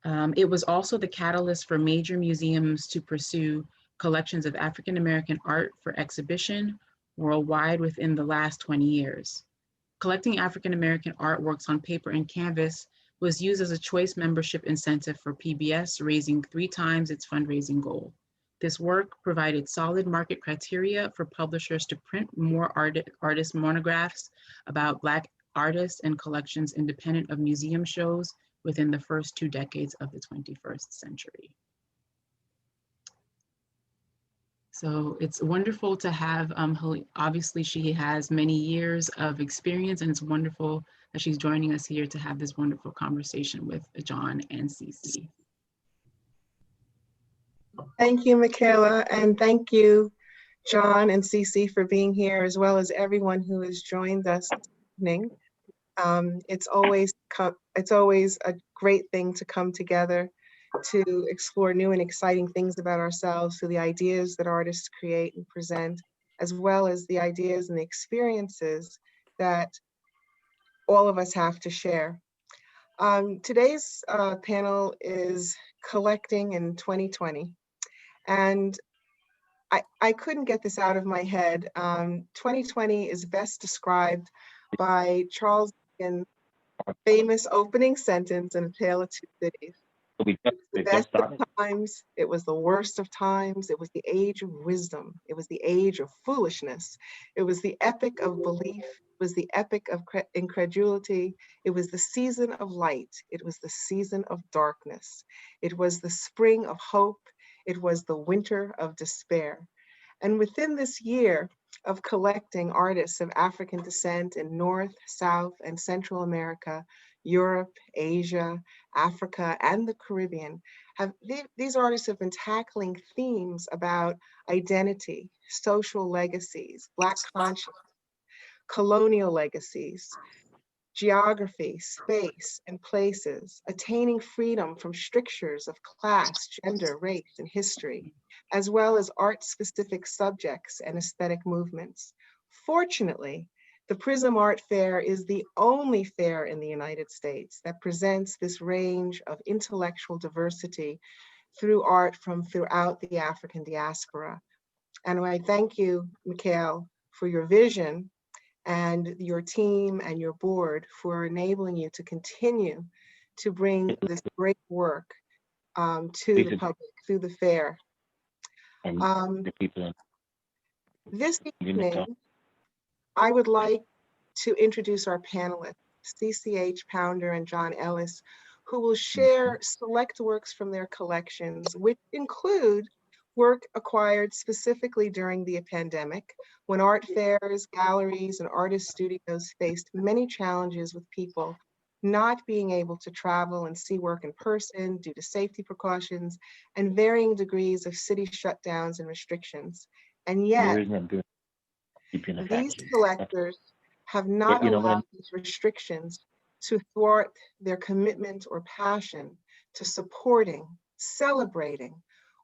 It was also the catalyst for major museums to pursue collections of African American art for exhibition worldwide within the last 20 years. Collecting African American artworks on paper and canvas was used as a choice membership incentive for PBS, raising 3 times its fundraising goal. This work provided solid market criteria for publishers to print more artist monographs about Black artists and collections independent of museum shows within the first 2 decades of the 21st century. So it's wonderful to have, obviously she has many years of experience, and it's wonderful that she's joining us here to have this wonderful conversation with John and CC. Thank you, Michaela, and thank you, John and CC, for being here, as well as everyone who has joined us this evening. It's always a great thing to come together to explore new and exciting things about ourselves through the ideas that artists create and present, as well as the ideas and the experiences that all of us have to share. Today's panel is Collecting in 2020. And I couldn't get this out of my head. 2020 is best described by Charles Dickens' famous opening sentence in A Tale of Two Cities. It was the best of times, it was the worst of times, it was the age of wisdom, it was the age of foolishness, it was the epic of belief, it was the epic of incredulity, it was the season of light, it was the season of darkness, it was the spring of hope, it was the winter of despair. And within this year of collecting artists of African descent in North, South, and Central America, Europe, Asia, Africa, and the Caribbean, these artists have been tackling themes about identity, social legacies, Black conscience, colonial legacies, geography, space, and places, attaining freedom from strictures of class, gender, race, and history, as well as art-specific subjects and aesthetic movements. Fortunately, the Prizm Art Fair is the only fair in the United States that presents this range of intellectual diversity through art from throughout the African diaspora. And I thank you, Mikhail, for your vision and your team and your board for enabling you to continue to bring this great work to the public through the fair. This evening, I would like to introduce our panelists, CCH Pounder and John Ellis, who will share select works from their collections, which include work acquired specifically during the pandemic, when art fairs, galleries, and artist studios faced many challenges with people not being able to travel and see work in person due to safety precautions and varying degrees of city shutdowns and restrictions. And yet, these collectors have not allowed these restrictions to thwart their commitment or passion to supporting, celebrating,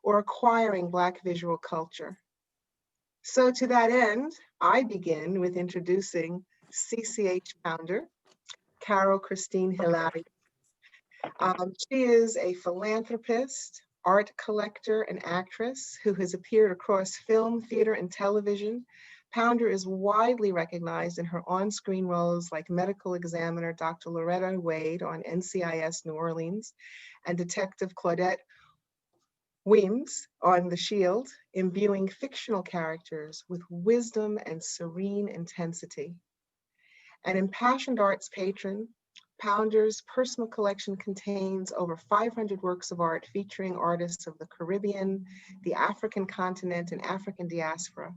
or acquiring Black visual culture. So to that end, I begin with introducing CCH Pounder, Carol Christine Hilary. She is a philanthropist, art collector, and actress who has appeared across film, theater, and television. Pounder is widely recognized in her on-screen roles like medical examiner Dr. Loretta Wade on NCIS New Orleans and Detective Claudette Weems on The Shield, imbuing fictional characters with wisdom and serene intensity. An impassioned arts patron, Pounder's personal collection contains over 500 works of art featuring artists of the Caribbean, the African continent, and African diaspora.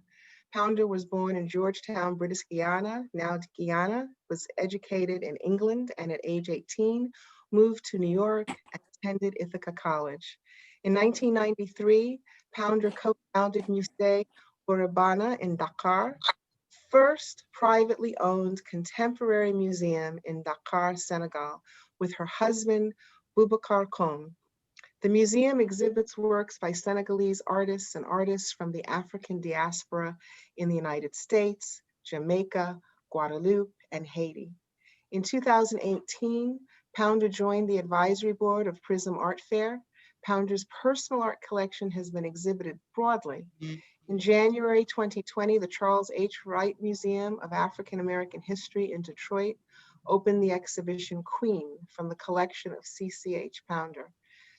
Pounder was born in Georgetown, British Guiana, now Guyana, was educated in England, and at age 18, moved to New York and attended Ithaca College. In 1993, Pounder co-founded Musée Urabana in Dakar, first privately owned contemporary museum in Dakar, Senegal, with her husband, Boubacar Kom. The museum exhibits works by Senegalese artists and artists from the African diaspora in the United States, Jamaica, Guadeloupe, and Haiti. In 2018, Pounder joined the advisory board of Prizm Art Fair. Pounder's personal art collection has been exhibited broadly. In January 2020, the Charles H. Wright Museum of African American History in Detroit opened the exhibition Queen from the collection of CCH Pounder.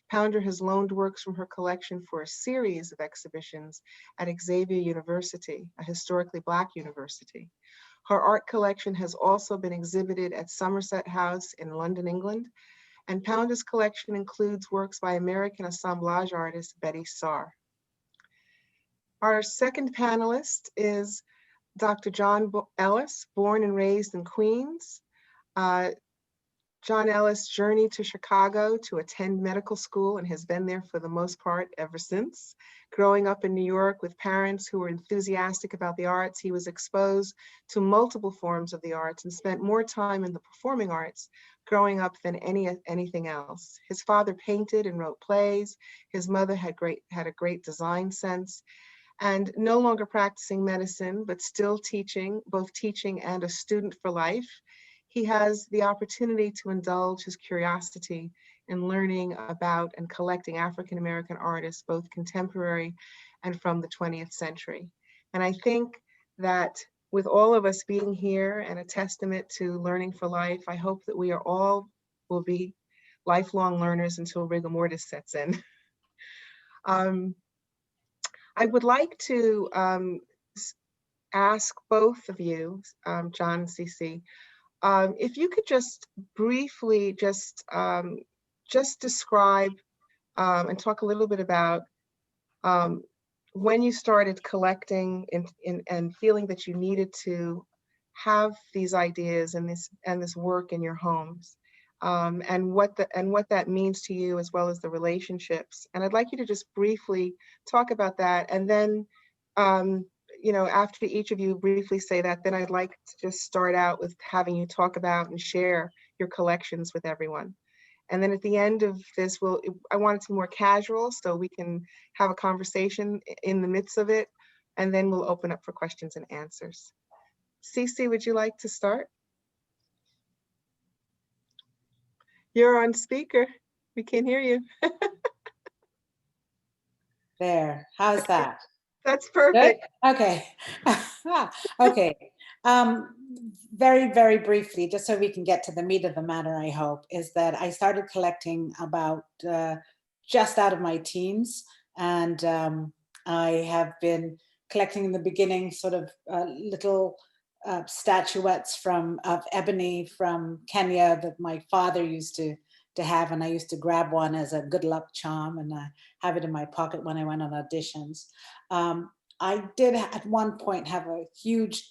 Pounder has loaned works from her collection for a series of exhibitions at Xavier University, a historically Black university. Her art collection has also been exhibited at Somerset House in London, England, and Pounder's collection includes works by American assemblage artist Betty Saar. Our second panelist is Dr. John Ellis, born and raised in Queens. John Ellis journeyed to Chicago to attend medical school and has been there for the most part ever since. Growing up in New York with parents who were enthusiastic about the arts, he was exposed to multiple forms of the arts and spent more time in the performing arts growing up than anything else. His father painted and wrote plays. His mother had a great design sense. And no longer practicing medicine, but still teaching, both teaching and a student for life, he has the opportunity to indulge his curiosity in learning about and collecting African American artists, both contemporary and from the 20th century. And I think that with all of us being here and a testament to learning for life, I hope that we are all will be lifelong learners until rigor mortis sets in. I would like to ask both of you, John and CC, if you could just briefly just describe and talk a little bit about when you started collecting and feeling that you needed to have these ideas and this work in your homes, and what that means to you, as well as the relationships. And I'd like you to just briefly talk about that, and then you know, after each of you briefly say that, then I'd like to just start out with having you talk about and share your collections with everyone. And then at the end of this, I want it to be more casual so we can have a conversation in the midst of it, and then we'll open up for questions and answers. CC, would you like to start? You're on speaker. We can't hear you. There, how's that? That's perfect. Good? Okay. Okay. Very, very briefly, just so we can get to the meat of the matter, I hope, is that I started collecting about just out of my teens. And I have been collecting in the beginning sort of little statuettes of ebony from Kenya that my father used to have, and I used to grab one as a good luck charm, and I have it in my pocket when I went on auditions. I did at one point have a huge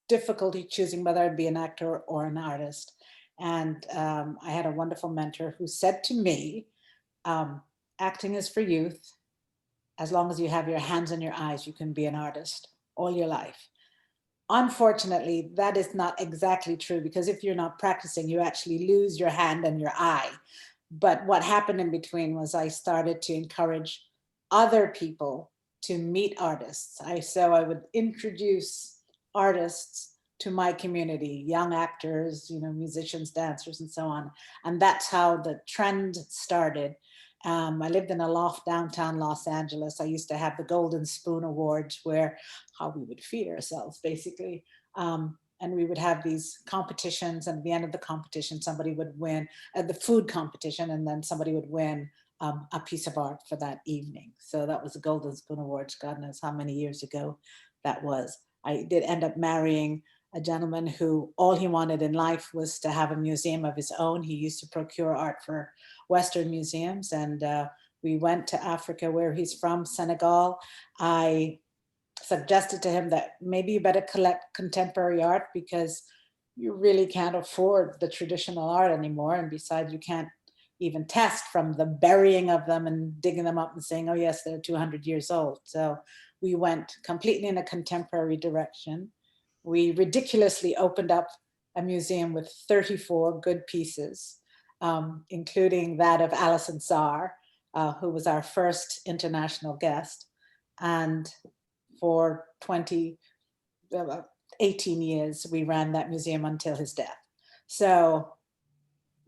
difficulty choosing whether I'd be an actor or an artist. And I had a wonderful mentor who said to me, acting is for youth. As long as you have your hands and your eyes, you can be an artist all your life. Unfortunately, that is not exactly true, because if you're not practicing, you actually lose your hand and your eye. But what happened in between was I started to encourage other people to meet artists. So I would introduce artists to my community, young actors, you know, musicians, dancers, and so on. And that's how the trend started. I lived in a loft downtown Los Angeles. I used to have the Golden Spoon Awards, where how we would feed ourselves, basically. And we would have these competitions, and at the end of the competition, somebody would win the food competition, and then somebody would win a piece of art for that evening. So that was the Golden Spoon Awards, God knows how many years ago that was. I did end up marrying a gentleman who all he wanted in life was to have a museum of his own. He used to procure art for Western museums, and we went to Africa, where he's from, Senegal. I suggested to him that maybe you better collect contemporary art, because you really can't afford the traditional art anymore. And besides, you can't even test from the burying of them and digging them up and saying, oh yes, they're 200 years old. So we went completely in a contemporary direction. We ridiculously opened up a museum with 34 good pieces, including that of Alison Saar, who was our first international guest. And for 18 years, we ran that museum until his death. So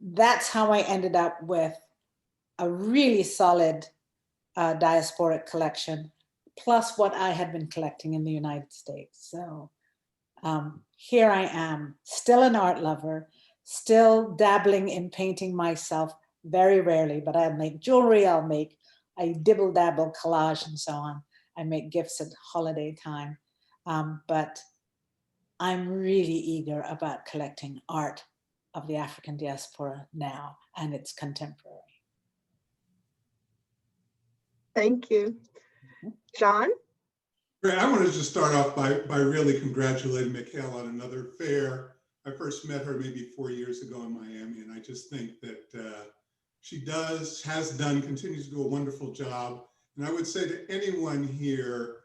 that's how I ended up with a really solid diasporic collection, plus what I had been collecting in the United States. So here I am, still an art lover, still dabbling in painting myself, very rarely, but I'll make jewelry, I dibble dabble collage and so on. I make gifts at holiday time, but I'm really eager about collecting art of the African diaspora now and its contemporary. Thank you. John? Great. I wanted to start off by really congratulating Mikhail on another fair. I first met her maybe 4 years ago in Miami, and I just think that she has done, continues to do a wonderful job. And I would say to anyone here,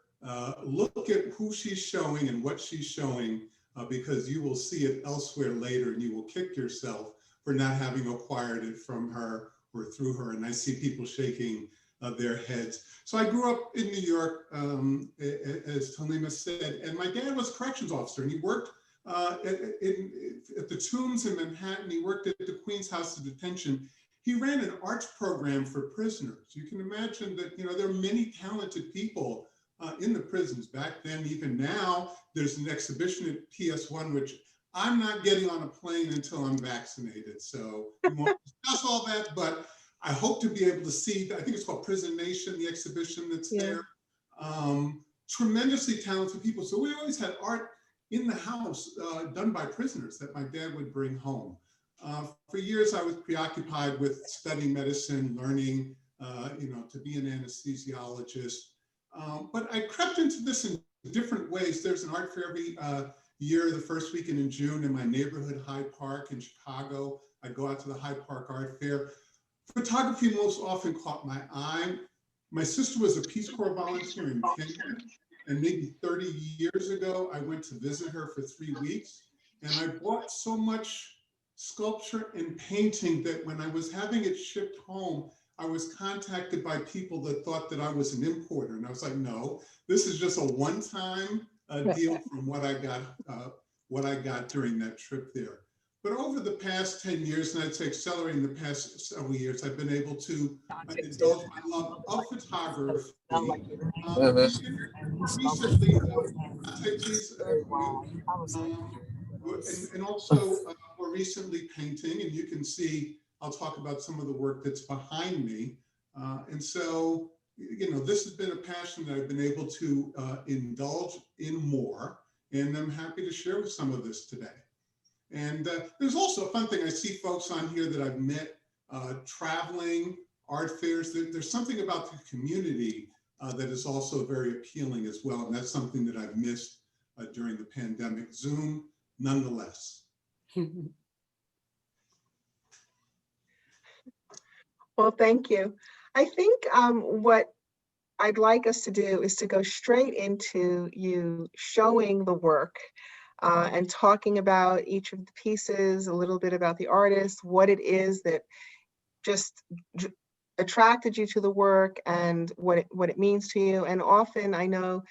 look at who she's showing and what she's showing, because you will see it elsewhere later and you will kick yourself for not having acquired it from her or through her. And I see people shaking their heads. So I grew up in New York, as Halima said, and my dad was a corrections officer, and he worked at the Tombs in Manhattan. He worked at the Queens House of Detention. He ran an arts program for prisoners. You can imagine that, there are many talented people in the prisons back then. Even now, there's an exhibition at PS1, which I'm not getting on a plane until I'm vaccinated. So we won't discuss all that, but I hope to be able to see, I think it's called Prison Nation, the exhibition that's there. Tremendously talented people. So we always had art in the house done by prisoners that my dad would bring home. For years, I was preoccupied with studying medicine, learning, to be an anesthesiologist. But I crept into this in different ways. There's an art fair every year, the first weekend in June in my neighborhood, Hyde Park in Chicago. I go out to the Hyde Park Art Fair. Photography most often caught my eye. My sister was a Peace Corps volunteer in Kenya, and maybe 30 years ago, I went to visit her for 3 weeks, and I bought so much sculpture and painting that when I was having it shipped home, I was contacted by people that thought that I was an importer, and I was like, no, this is just a one-time deal from what I got during that trip there. But over the past 10 years, and I'd say accelerating the past several years, I've been able to indulge my love of photography. Recently, I'll take these, and also more recently painting, and you can see, I'll talk about some of the work that's behind me. And so, this has been a passion that I've been able to indulge in more, and I'm happy to share with some of this today. And there's also a fun thing. I see folks on here that I've met traveling, art fairs. There's something about the community that is also very appealing as well. And that's something that I've missed during the pandemic. Zoom, nonetheless. Well, thank you. I think what I'd like us to do is to go straight into you showing the work and talking about each of the pieces, a little bit about the artist, what it is that just attracted you to the work and what it means to you. And often I know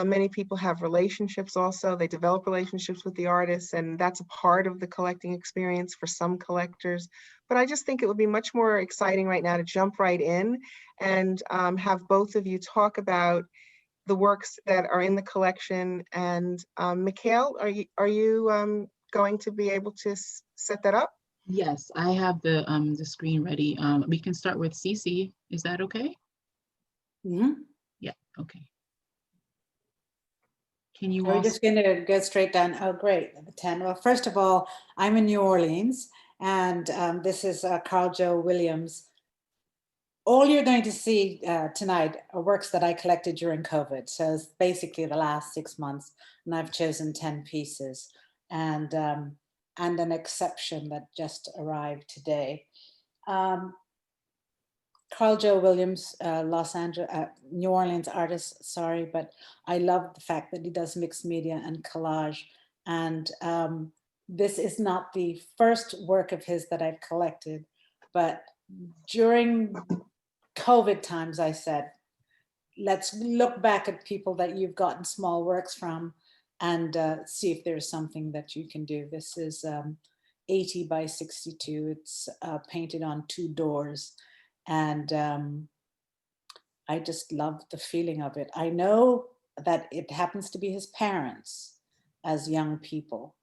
many people have relationships also. They develop relationships with the artists, and that's a part of the collecting experience for some collectors. But I just think it would be much more exciting right now to jump right in and have both of you talk about the works that are in the collection. And Mikhail, are you going to be able to set that up? Yes, I have the screen ready. We can start with CC. Is that okay? Mm-hmm. Yeah, okay. Can you We're just going to go straight down. Oh, great. Number 10. Well, first of all, I'm in New Orleans, and this is Carl Joe Williams. All you're going to see tonight are works that I collected during COVID. So it's basically the last 6 months, and I've chosen 10 pieces and an exception that just arrived today. Carl Joe Williams, New Orleans artist, sorry, but I love the fact that he does mixed media and collage. And this is not the first work of his that I've collected, but during COVID times, I said, let's look back at people that you've gotten small works from and see if there's something that you can do. This is 80 by 62. It's painted on 2 doors. And I just love the feeling of it. I know that it happens to be his parents as young people.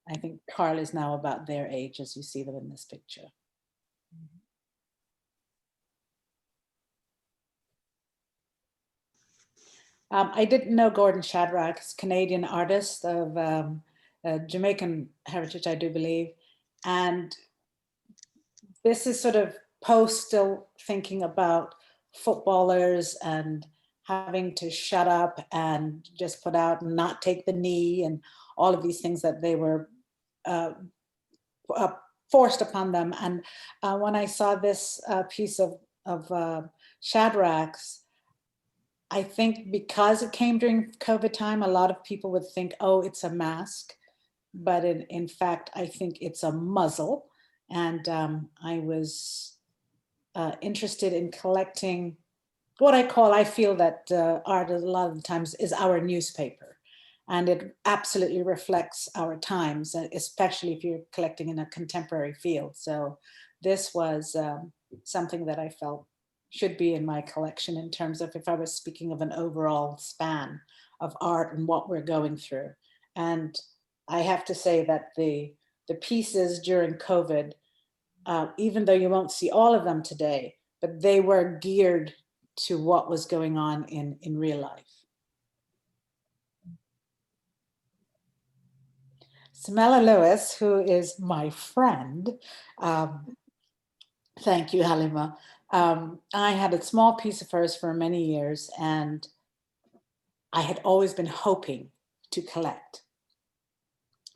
I think Carl is now about their age as you see them in this picture. I didn't know Gordon Shadrach, Canadian artist of Jamaican heritage, I do believe. And this is sort of post-still thinking about footballers and having to shut up and just put out and not take the knee and all of these things that they were forced upon them. And when I saw this piece of Shadrach's, I think because it came during COVID time, a lot of people would think, oh, it's a mask. But in fact, I think it's a muzzle. And I was interested in collecting what I feel that art a lot of the times is our newspaper. And it absolutely reflects our times, especially if you're collecting in a contemporary field. So this was something that I felt should be in my collection in terms of if I was speaking of an overall span of art and what we're going through. And I have to say that the pieces during COVID, even though you won't see all of them today, but they were geared to what was going on in real life. Samela Lewis, who is my friend, thank you, Halima. I had a small piece of hers for many years, and I had always been hoping to collect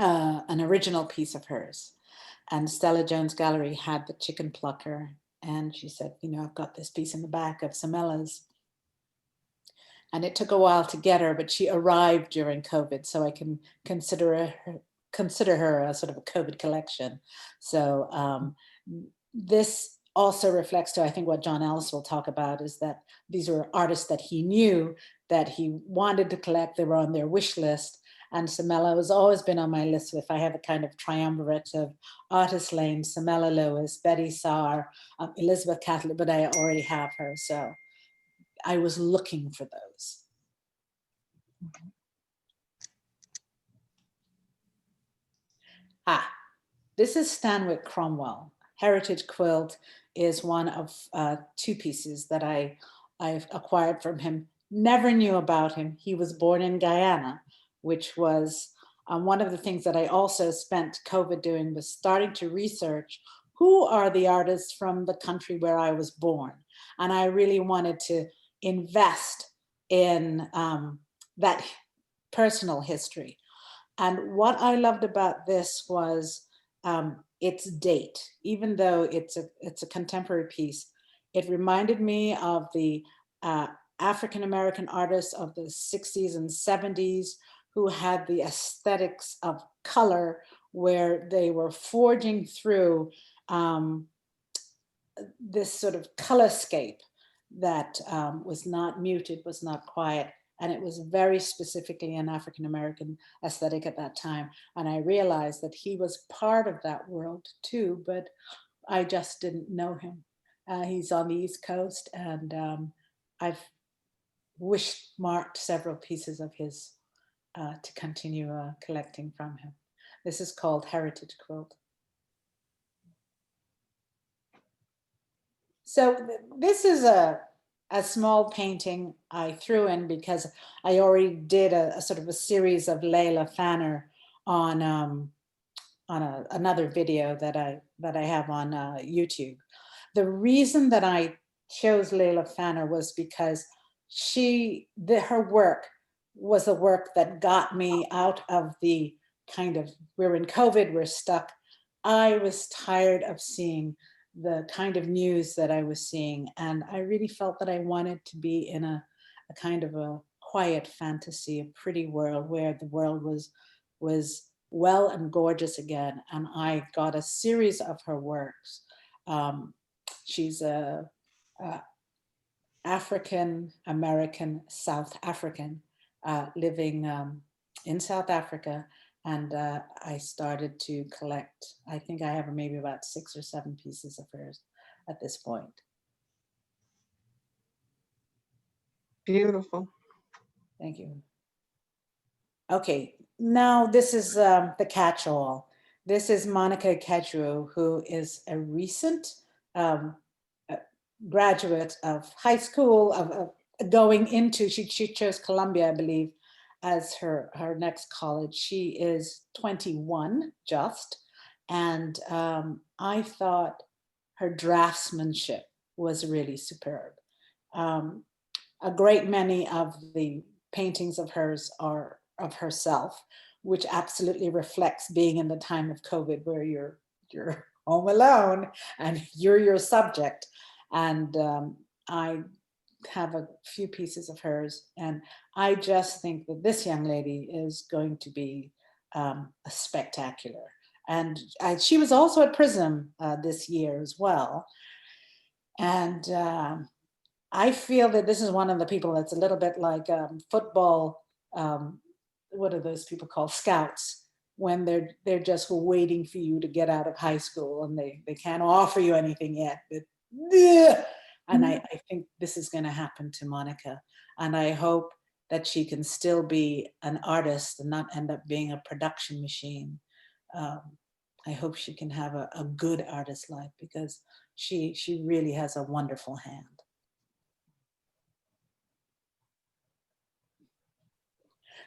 an original piece of hers. And Stella Jones Gallery had the chicken plucker, and she said, you know, I've got this piece in the back of Samela's. And it took a while to get her, but she arrived during COVID, so I can consider her a sort of a COVID collection. So this also reflects to, I think, what John Ellis will talk about, is that these were artists that he knew, that he wanted to collect. They were on their wish list. And Samela has always been on my list. If I have a kind of triumvirate of Artist Lane, Samela Lewis, Betty Saar, Elizabeth Catlett, but I already have her. So I was looking for those. This is Stanwyck Cromwell. Heritage Quilt is one of 2 pieces that I've acquired from him. Never knew about him. He was born in Guyana, which was one of the things that I also spent COVID doing, was starting to research who are the artists from the country where I was born. And I really wanted to invest in that personal history. And what I loved about this was its date. Even though it's a contemporary piece, it reminded me of the African-American artists of the 60s and 70s who had the aesthetics of color, where they were forging through this sort of colorscape that was not muted, was not quiet. And it was very specifically an African-American aesthetic at that time. And I realized that he was part of that world too, but I just didn't know him. He's on the East Coast, and I've marked several pieces of his to continue collecting from him. This is called Heritage Quilt. So this is a small painting I threw in because I already did a sort of a series of Layla Fanner on another video that I have on YouTube. The reason that I chose Layla Fanner was because her work was the work that got me out of the kind of, we're in COVID, we're stuck. I was tired of seeing the kind of news that I was seeing. And I really felt that I wanted to be in a kind of a quiet fantasy, a pretty world where the world was well and gorgeous again. And I got a series of her works. She's a African-American South African living in South Africa. And I started to collect. I think I have maybe about 6 or 7 pieces of hers at this point. Beautiful. Thank you. Okay, now this is the catch-all. This is Monica Ikegwu, who is a recent graduate of high school, of going into, she chose Columbia, I believe, as her next college. She is 21 just, and I thought her draftsmanship was really superb. A great many of the paintings of hers are of herself, which absolutely reflects being in the time of COVID, where you're home alone and you're your subject. And I have a few pieces of hers, and I just think that this young lady is going to be a spectacular. And she was also at Prizm this year as well. And I feel that this is one of the people that's a little bit like football, what are those people called, scouts, when they're just waiting for you to get out of high school and they can't offer you anything yet. But, and I think this is going to happen to Monica. And I hope that she can still be an artist and not end up being a production machine. I hope she can have a good artist life, because she really has a wonderful hand.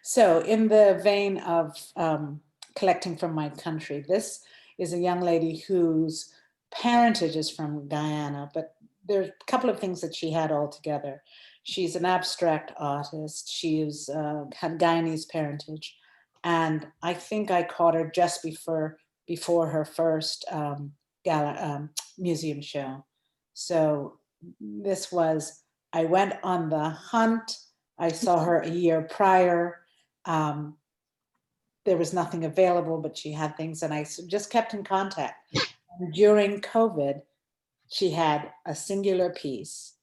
So in the vein of collecting from my country, this is a young lady whose parentage is from Guyana, but there's a couple of things that she had all together. She's an abstract artist. She's had Guyanese parentage. And I think I caught her just before her first museum show. So this was, I went on the hunt. I saw her a year prior. There was nothing available, but she had things, and I just kept in contact. And during COVID, she had a singular piece,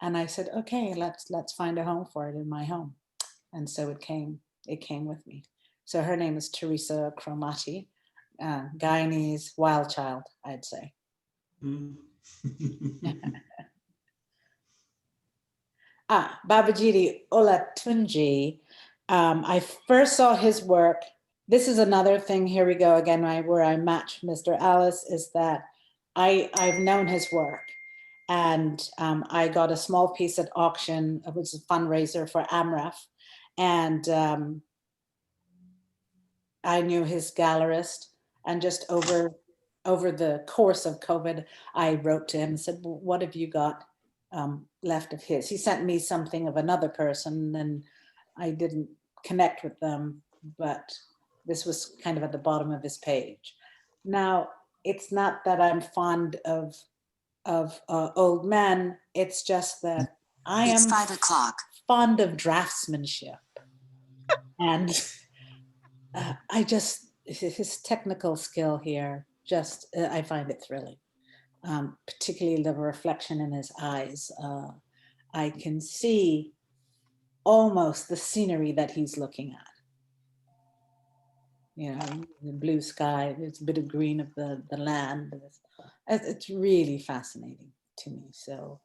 and I said, okay, let's find a home for it in my home. And so it came with me. So her name is Teresa Cromati, Guyanese wild child, I'd say. Babajide Olatunji. I first saw his work. This is another thing, here we go again, where I match Mr. Ellis, is that I've known his work. And I got a small piece at auction. It was a fundraiser for AMREF. And I knew his gallerist. And just over the course of COVID, I wrote to him and said, well, what have you got left of his? He sent me something of another person, and I didn't connect with them, but this was kind of at the bottom of his page. Now, it's not that I'm fond of old men. It's just that I am 5 o'clock. fond of draftsmanship. And I just, his technical skill here, just, I find it thrilling. Particularly the reflection in his eyes. I can see almost the scenery that he's looking at. You know, the blue sky, there's a bit of green of the land. It's really fascinating to me. So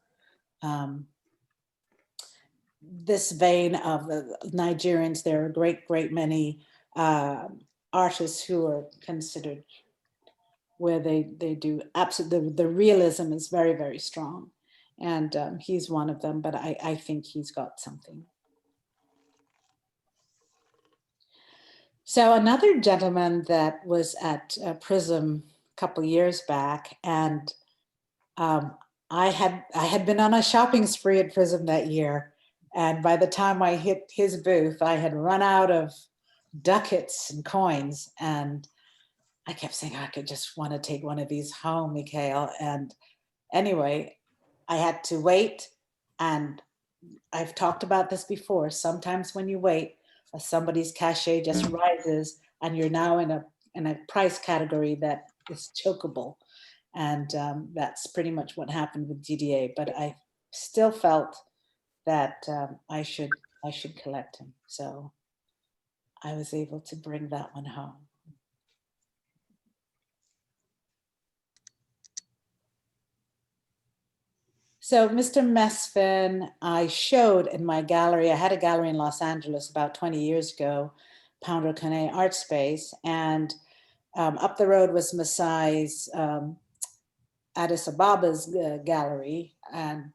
this vein of the Nigerians, there are a great many artists who are considered, where they do absolutely, the realism is very, very strong. And he's one of them, but I think he's got something. So another gentleman that was at Prizm a couple years back, and I had been on a shopping spree at Prizm that year. And by the time I hit his booth, I had run out of ducats and coins. And I kept saying, I could just want to take one of these home, Mikhail. And anyway, I had to wait. And I've talked about this before. Sometimes when you wait, somebody's cachet just rises, and you're now in a price category that is chokeable. And that's pretty much what happened with DDA. But I still felt that I should collect him. So I was able to bring that one home. So Mr. Mesfin, I showed in my gallery. I had a gallery in Los Angeles about 20 years ago, Pounder Kane Art Space, and up the road was Masai's Addis Ababa's gallery, and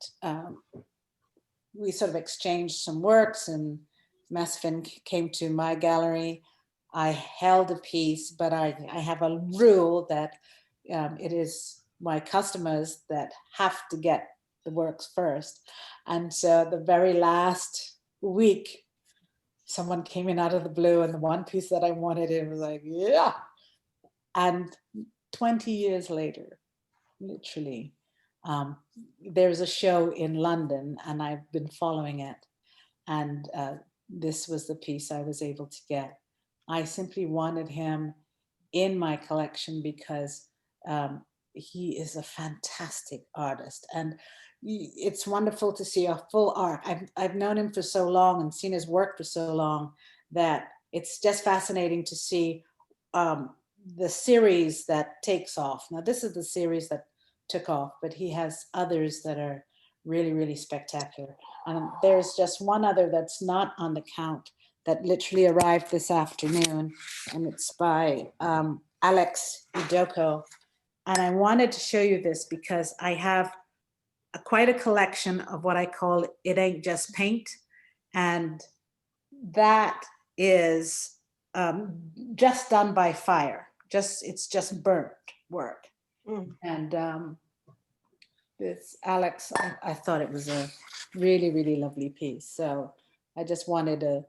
we sort of exchanged some works, and Mesfin came to my gallery. I held a piece, but I have a rule that it is my customers that have to get the works first. And so the very last week, someone came in out of the blue, and the one piece that I wanted, it was like, yeah. And 20 years later, literally, there's a show in London, and I've been following it. And this was the piece I was able to get. I simply wanted him in my collection because he is a fantastic artist. And it's wonderful to see a full arc. I've known him for so long and seen his work for so long that it's just fascinating to see the series that takes off. Now, this is the series that took off, but he has others that are really, really spectacular. And there's just one other that's not on the count that literally arrived this afternoon, and it's by Alex Idoko. And I wanted to show you this because I have quite a collection of what I call It Ain't Just Paint. And that is just done by fire. It's just burnt work. And this Alex, I thought it was a really, really lovely piece. So I just wanted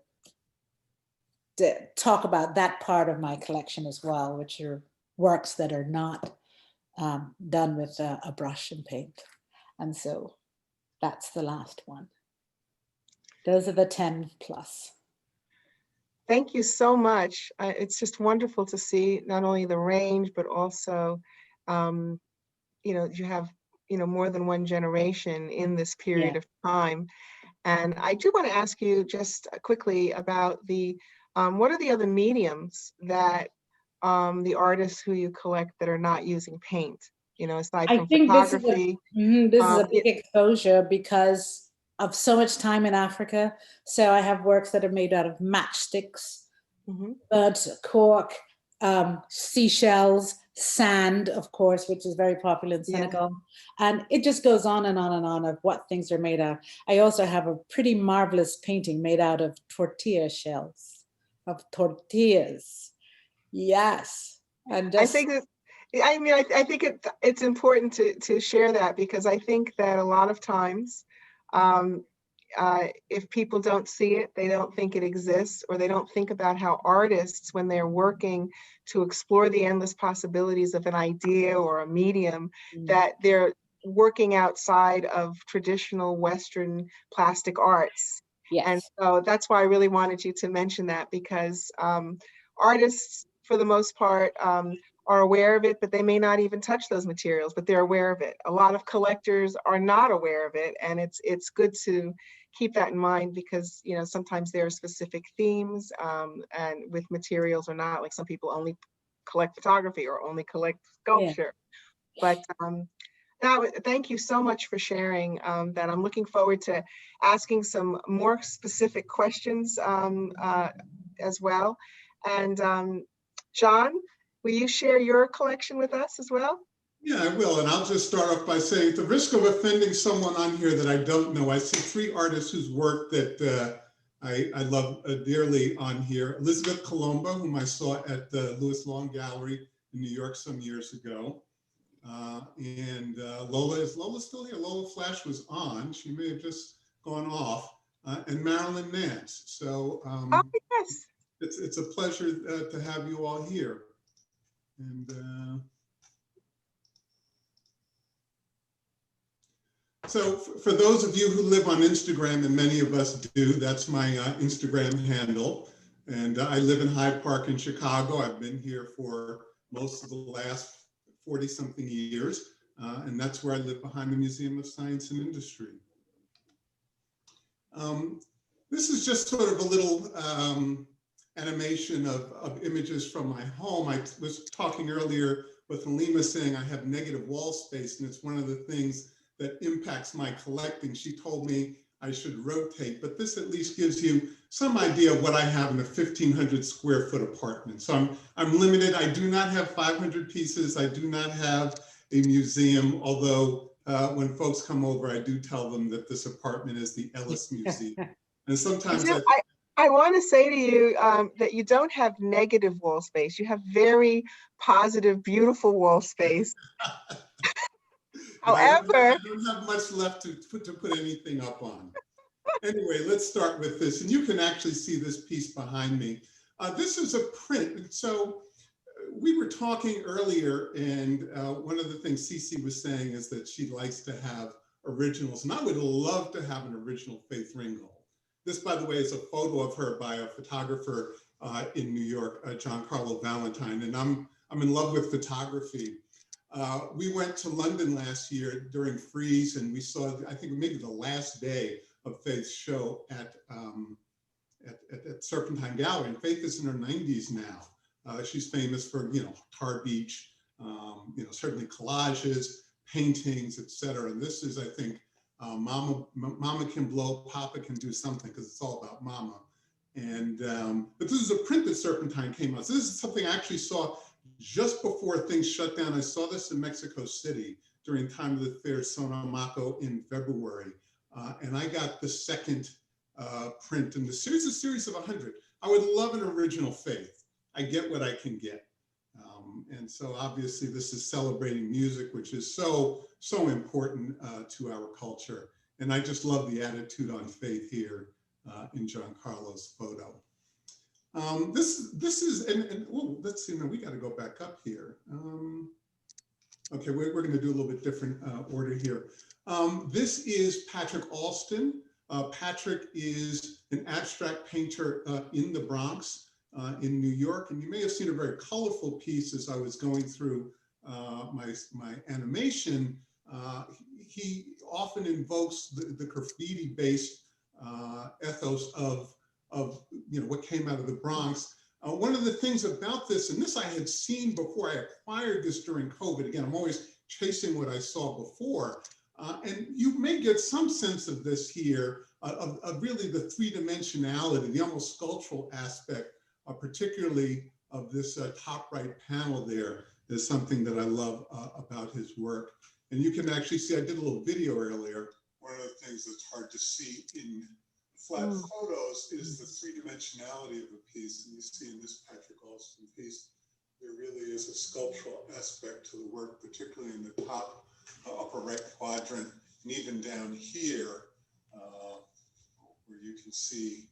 to talk about that part of my collection as well, which are works that are not done with a brush and paint. And so that's the last one. Those are the 10 plus. Thank you so much. It's just wonderful to see not only the range, but also, you have, more than one generation in this period of time. And I do want to ask you just quickly about what are the other mediums that the artists who you collect that are not using paint, aside from photography? This is a big exposure because of so much time in Africa. So I have works that are made out of matchsticks, birds, cork, seashells, sand, of course, which is very popular in Senegal. And it just goes on and on and on of what things are made of. I also have a pretty marvelous painting made out of tortilla shells, of tortillas. Yes. And just, I think it's important to share that, because I think that a lot of times, if people don't see it, they don't think it exists, or they don't think about how artists, when they're working to explore the endless possibilities of an idea or a medium, that they're working outside of traditional Western plastic arts. And so that's why I really wanted you to mention that, because artists, for the most part, are aware of it, but they may not even touch those materials, but they're aware of it. A lot of collectors are not aware of it, and it's good to keep that in mind, because sometimes there are specific themes and with materials or not. Like some people only collect photography or only collect sculpture. But thank you so much for sharing that. I'm looking forward to asking some more specific questions as well. And John, will you share your collection with us as well? Yeah, I will. And I'll just start off by saying, at the risk of offending someone on here that I don't know, I see 3 artists whose work that I love dearly on here. Elizabeth Colombo, whom I saw at the Louis Long Gallery in New York some years ago. And Lola, is Lola still here? Lola Flash was on. She may have just gone off. And Marilyn Nance. So yes. It's a pleasure to have you all here. And so for those of you who live on Instagram, and many of us do, that's my Instagram handle. And I live in Hyde Park in Chicago. I've been here for most of the last 40-something years. And that's where I live, behind the Museum of Science and Industry. This is just sort of a little animation of images from my home. I was talking earlier with Halima saying I have negative wall space, and it's one of the things that impacts my collecting. She told me I should rotate, but this at least gives you some idea of what I have in a 1,500 square foot apartment. So I'm limited. I do not have 500 pieces. I do not have a museum, although when folks come over, I do tell them that this apartment is the Ellis Museum. And sometimes I want to say to you that you don't have negative wall space. You have very positive, beautiful wall space. However, I don't have much left to put anything up on. Anyway, let's start with this. And you can actually see this piece behind me. This is a print. And so we were talking earlier, and one of the things Cece was saying is that she likes to have originals. And I would love to have an original Faith Ringgold. This, by the way, is a photo of her by a photographer in New York, Giancarlo Valentine. And I'm in love with photography. We went to London last year during Frieze, and we saw, I think maybe the last day of Faith's show at Serpentine Gallery. And Faith is in her 90s now. She's famous for, Tar Beach, certainly collages, paintings, etc. And this is, I think, Mama can blow, Papa can do something, because it's all about Mama. And but this is a print that Serpentine came out. So this is something I actually saw just before things shut down. I saw this in Mexico City during the time of the fair Sonamaco in February. And I got the second print in the series, a series of 100. I would love an original Faith. I get what I can get. And so obviously this is celebrating music, which is so important to our culture. And I just love the attitude on Faith here in Giancarlo's photo. This is, oh, let's see, now we got to go back up here. Okay, we're going to do a little bit different order here. This is Patrick Alston. Patrick is an abstract painter in the Bronx. In New York, and you may have seen a very colorful piece as I was going through my animation. He often invokes the graffiti-based ethos of what came out of the Bronx. One of the things about this, and this I had seen before, I acquired this during COVID. Again, I'm always chasing what I saw before, and you may get some sense of this here, of really the three-dimensionality, the almost sculptural aspect. Particularly of this top right panel there is something that I love about his work. And you can actually see, I did a little video earlier. One of the things that's hard to see in flat photos is the three-dimensionality of a piece. And you see in this Patrick Alston piece, there really is a sculptural aspect to the work, particularly in the top upper right quadrant, and even down here, where you can see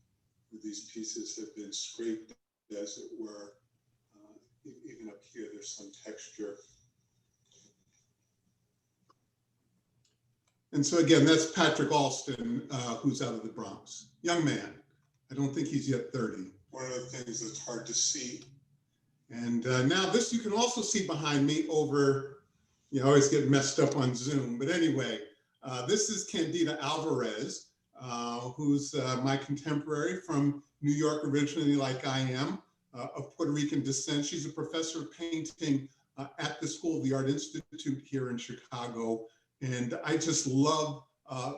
where these pieces have been scraped, as it were. Even up here, there's some texture. And so again, that's Patrick Alston, who's out of the Bronx. Young man. I don't think he's yet 30. One of the things that's hard to see. And now this you can also see behind me over, I always get messed up on Zoom, but anyway, this is Candida Alvarez, who's my contemporary from New York originally, like I am, of Puerto Rican descent. She's a professor of painting at the School of the Art Institute here in Chicago. And I just love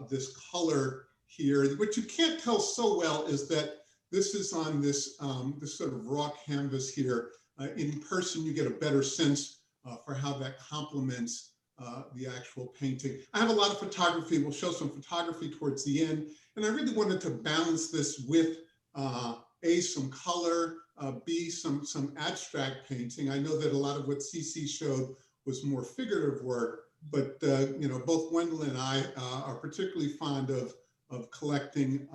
this color here. What you can't tell so well is that this is on this, this sort of raw canvas here. In person, you get a better sense for how that complements the actual painting. I have a lot of photography. We'll show some photography towards the end. And I really wanted to balance this with A, some color, B, some abstract painting. I know that a lot of what CC showed was more figurative work, but both Wendell and I are particularly fond of collecting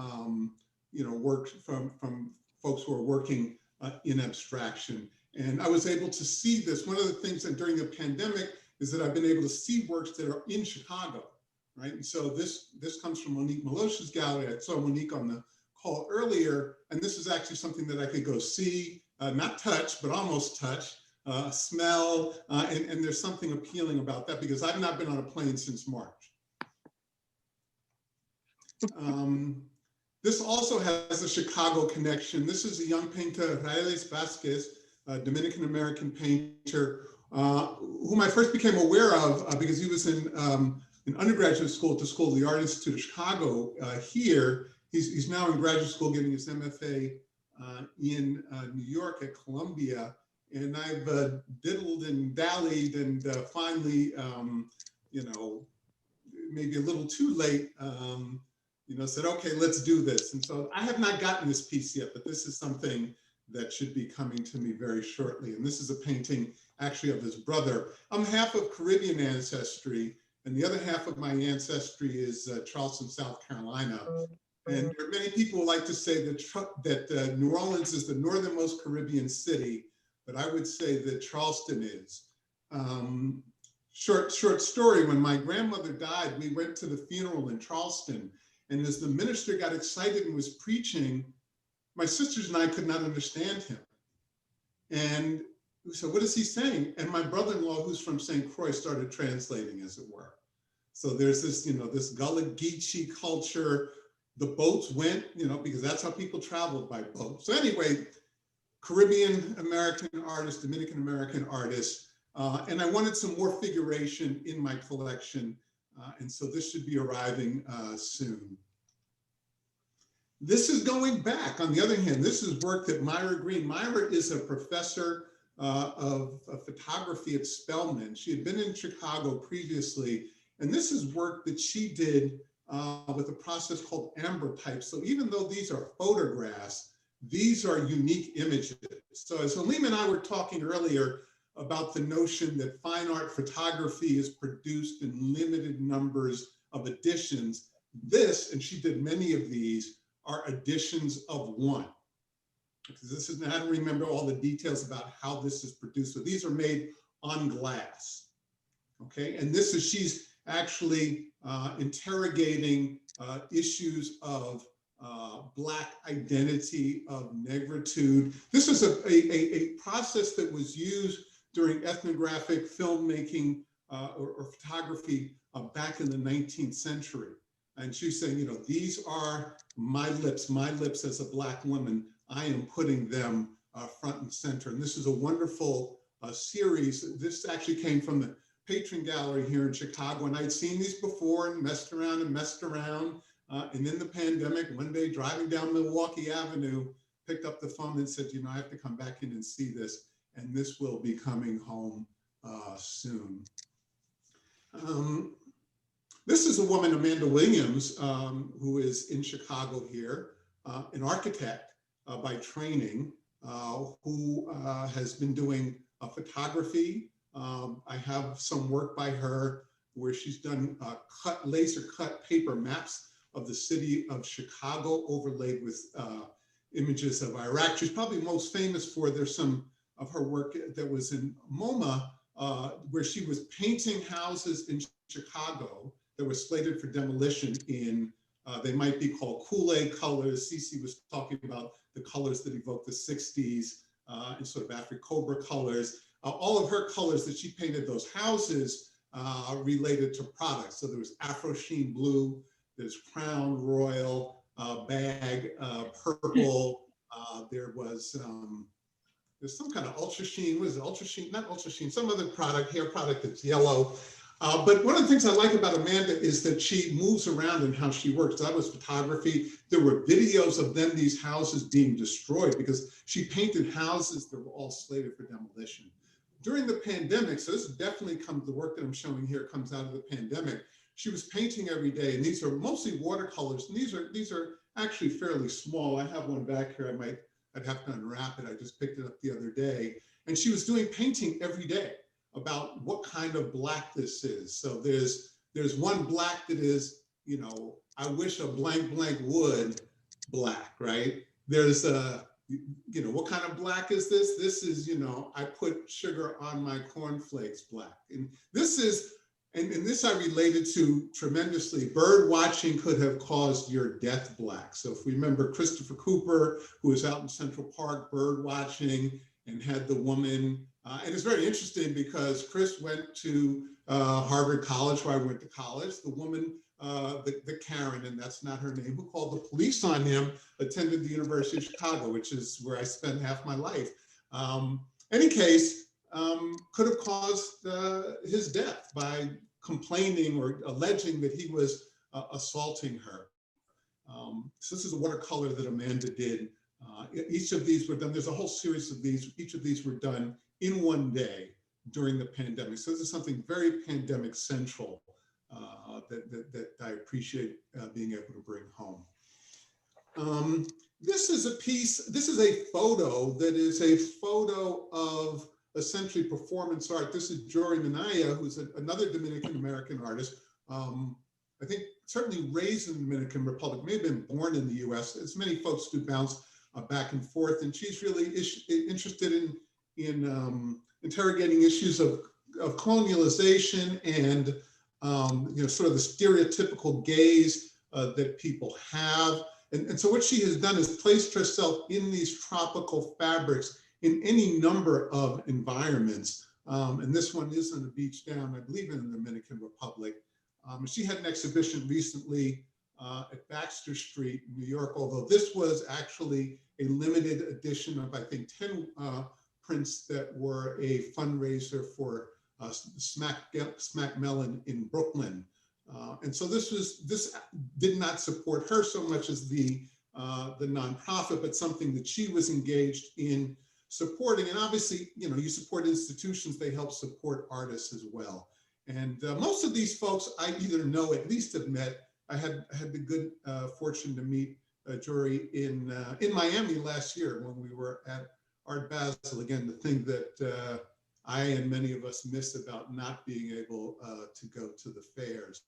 work from folks who are working in abstraction. And I was able to see this. One of the things that during the pandemic is that I've been able to see works that are in Chicago, right? And so this comes from Monique Malosha's gallery. I saw Monique on the call earlier, and this is actually something that I could go see, not touch, but almost touch, smell, and there's something appealing about that because I've not been on a plane since March. This also has a Chicago connection. This is a young painter, Railes Vasquez, a Dominican-American painter, whom I first became aware of because he was in undergraduate school at the School of the Art Institute of Chicago here. He's now in graduate school getting his MFA in New York at Columbia. And I've diddled and dallied and finally, you know, maybe a little too late, you know, said, okay, let's do this. And so I have not gotten this piece yet, but this is something that should be coming to me very shortly. And this is a painting actually of his brother. I'm half of Caribbean ancestry, and the other half of my ancestry is Charleston, South Carolina. And there are many people who like to say that New Orleans is the northernmost Caribbean city, but I would say that Charleston is. Short story, when my grandmother died, we went to the funeral in Charleston, and as the minister got excited and was preaching, my sisters and I could not understand him. And we said, what is he saying? And my brother-in-law, who's from St. Croix, started translating, as it were. So there's this, you know, this Gullah Geechee culture. The boats went, you know, because that's how people traveled, by boat. So anyway, Caribbean American artist, Dominican American artist, and I wanted some more figuration in my collection. And so this should be arriving soon. This is going back. On the other hand, this is work that Myra Green. Myra is a professor of photography at Spelman. She had been in Chicago previously, and this is work that she did with a process called ambrotype. So even though these are photographs, these are unique images. So as Halima and I were talking earlier about the notion that fine art photography is produced in limited numbers of editions, this, and she did many of these, are editions of one. Because this is, I don't remember all the details about how this is produced. So these are made on glass, okay? And this is, she's actually interrogating issues of Black identity, of negritude. This is a process that was used during ethnographic filmmaking or photography back in the 19th century. And she's saying, you know, these are my lips as a Black woman. I am putting them front and center. And this is a wonderful series. This actually came from the Patron Gallery here in Chicago. And I'd seen these before and messed around. And in the pandemic, one day driving down Milwaukee Avenue, picked up the phone and said, you know, I have to come back in and see this. And this will be coming home soon. This is a woman, Amanda Williams, who is in Chicago here, an architect by training, who has been doing photography. I have some work by her where she's done laser cut paper maps of the city of Chicago overlaid with images of Iraq. She's probably most famous for, there's some of her work that was in MoMA, where she was painting houses in Chicago that were slated for demolition in, they might be called Kool-Aid colors. Cece was talking about the colors that evoke the 60s and sort of Afro-Cobra colors. All of her colors that she painted those houses related to products. So there was Afro Sheen blue, there's Crown Royal, Bag, purple. There was, there's some kind of Ultra Sheen, what is it, Ultra Sheen, not Ultra Sheen, some other product, hair product that's yellow. But one of the things I like about Amanda is that she moves around in how she works. That was photography. There were videos of then these houses being destroyed because she painted houses that were all slated for demolition. During the pandemic, so this definitely comes, the work that I'm showing here comes out of the pandemic. She was painting every day, and these are mostly watercolors. And these are actually fairly small. I have one back here. I'd have to unwrap it. I just picked it up the other day. And she was doing painting every day about what kind of black this is. So there's one black that is, you know, I wish a blank would black, right? There's a, you know, what kind of black is this? This is, you know, I put sugar on my cornflakes black. And this is, and this I related to tremendously. Bird watching could have caused your death black. So if we remember Christopher Cooper, who was out in Central Park bird watching and had the woman, and it's very interesting because Chris went to Harvard College, where I went to college. The woman the Karen, and that's not her name, who called the police on him, attended the University of Chicago, which is where I spent half my life. Any case, could have caused his death by complaining or alleging that he was assaulting her. So this is a watercolor that Amanda did. Each of these were done, there's a whole series of these, each of these were done in one day during the pandemic. So this is something very pandemic central that I appreciate being able to bring home. This is a piece, this is a photo that is a photo of essentially performance art. This is Jory Minaya, who's another Dominican-American artist. I think certainly raised in the Dominican Republic, may have been born in the US, as many folks do bounce back and forth. And she's really interested in interrogating issues of colonialization and sort of the stereotypical gaze that people have. And so what she has done is placed herself in these tropical fabrics in any number of environments. And this one is on the beach down, I believe, in the Dominican Republic. She had an exhibition recently at Baxter Street, New York, although this was actually a limited edition of, I think, 10 prints that were a fundraiser for Smack Melon in Brooklyn. And so this did not support her so much as the nonprofit, but something that she was engaged in supporting. And obviously, you support institutions, they help support artists as well. And most of these folks I either know, at least have met. I had the good fortune to meet Jory in Miami last year when we were at Art Basel. Again, the thing that I and many of us miss about not being able to go to the fairs.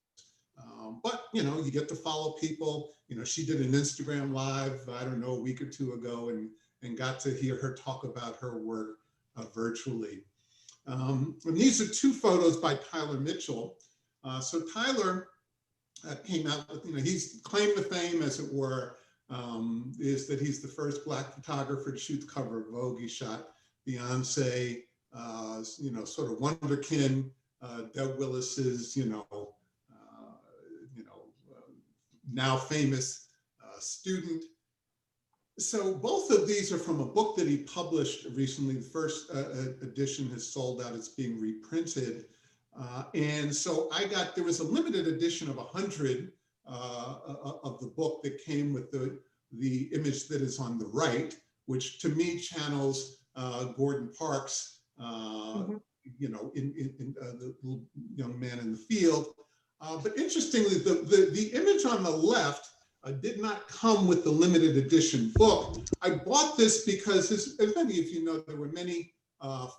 But, you get to follow people. She did an Instagram live, I don't know, a week or two ago, and got to hear her talk about her work virtually. And these are two photos by Tyler Mitchell. So Tyler came out with, he's claim to fame, as it were, is that he's the first Black photographer to shoot the cover of Vogue. He shot Beyonce, sort of wonderkin, Doug Willis's, now famous student. So both of these are from a book that he published recently. The first edition has sold out, it's being reprinted. And so there was a limited edition of 100 of the book that came with the image that is on the right, which to me channels Gordon Parks, the little young man in the field. But interestingly, the image on the left did not come with the limited edition book. I bought this because, as many of you know, there were many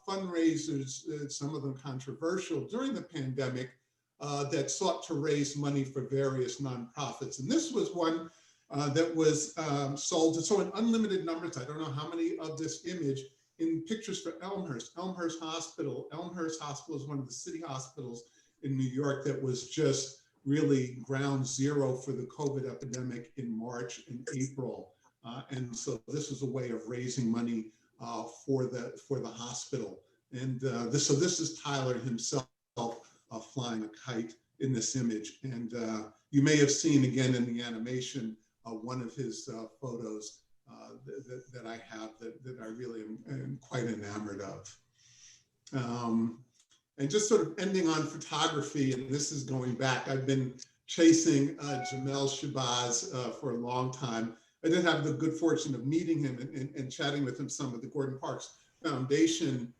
fundraisers, some of them controversial, during the pandemic that sought to raise money for various nonprofits. And this was one that was sold, so in unlimited numbers. I don't know how many of this image in pictures for Elmhurst Hospital. Elmhurst Hospital is one of the city hospitals in New York that was just really ground zero for the COVID epidemic in March and April. And so this was a way of raising money for the hospital. And this is Tyler himself flying a kite in this image. And you may have seen again in the animation one of his photos that I have that I really am quite enamored of. And just sort of ending on photography, and this is going back, I've been chasing Jamel Shabazz for a long time. I did have the good fortune of meeting him and chatting with him some at the Gordon Parks Foundation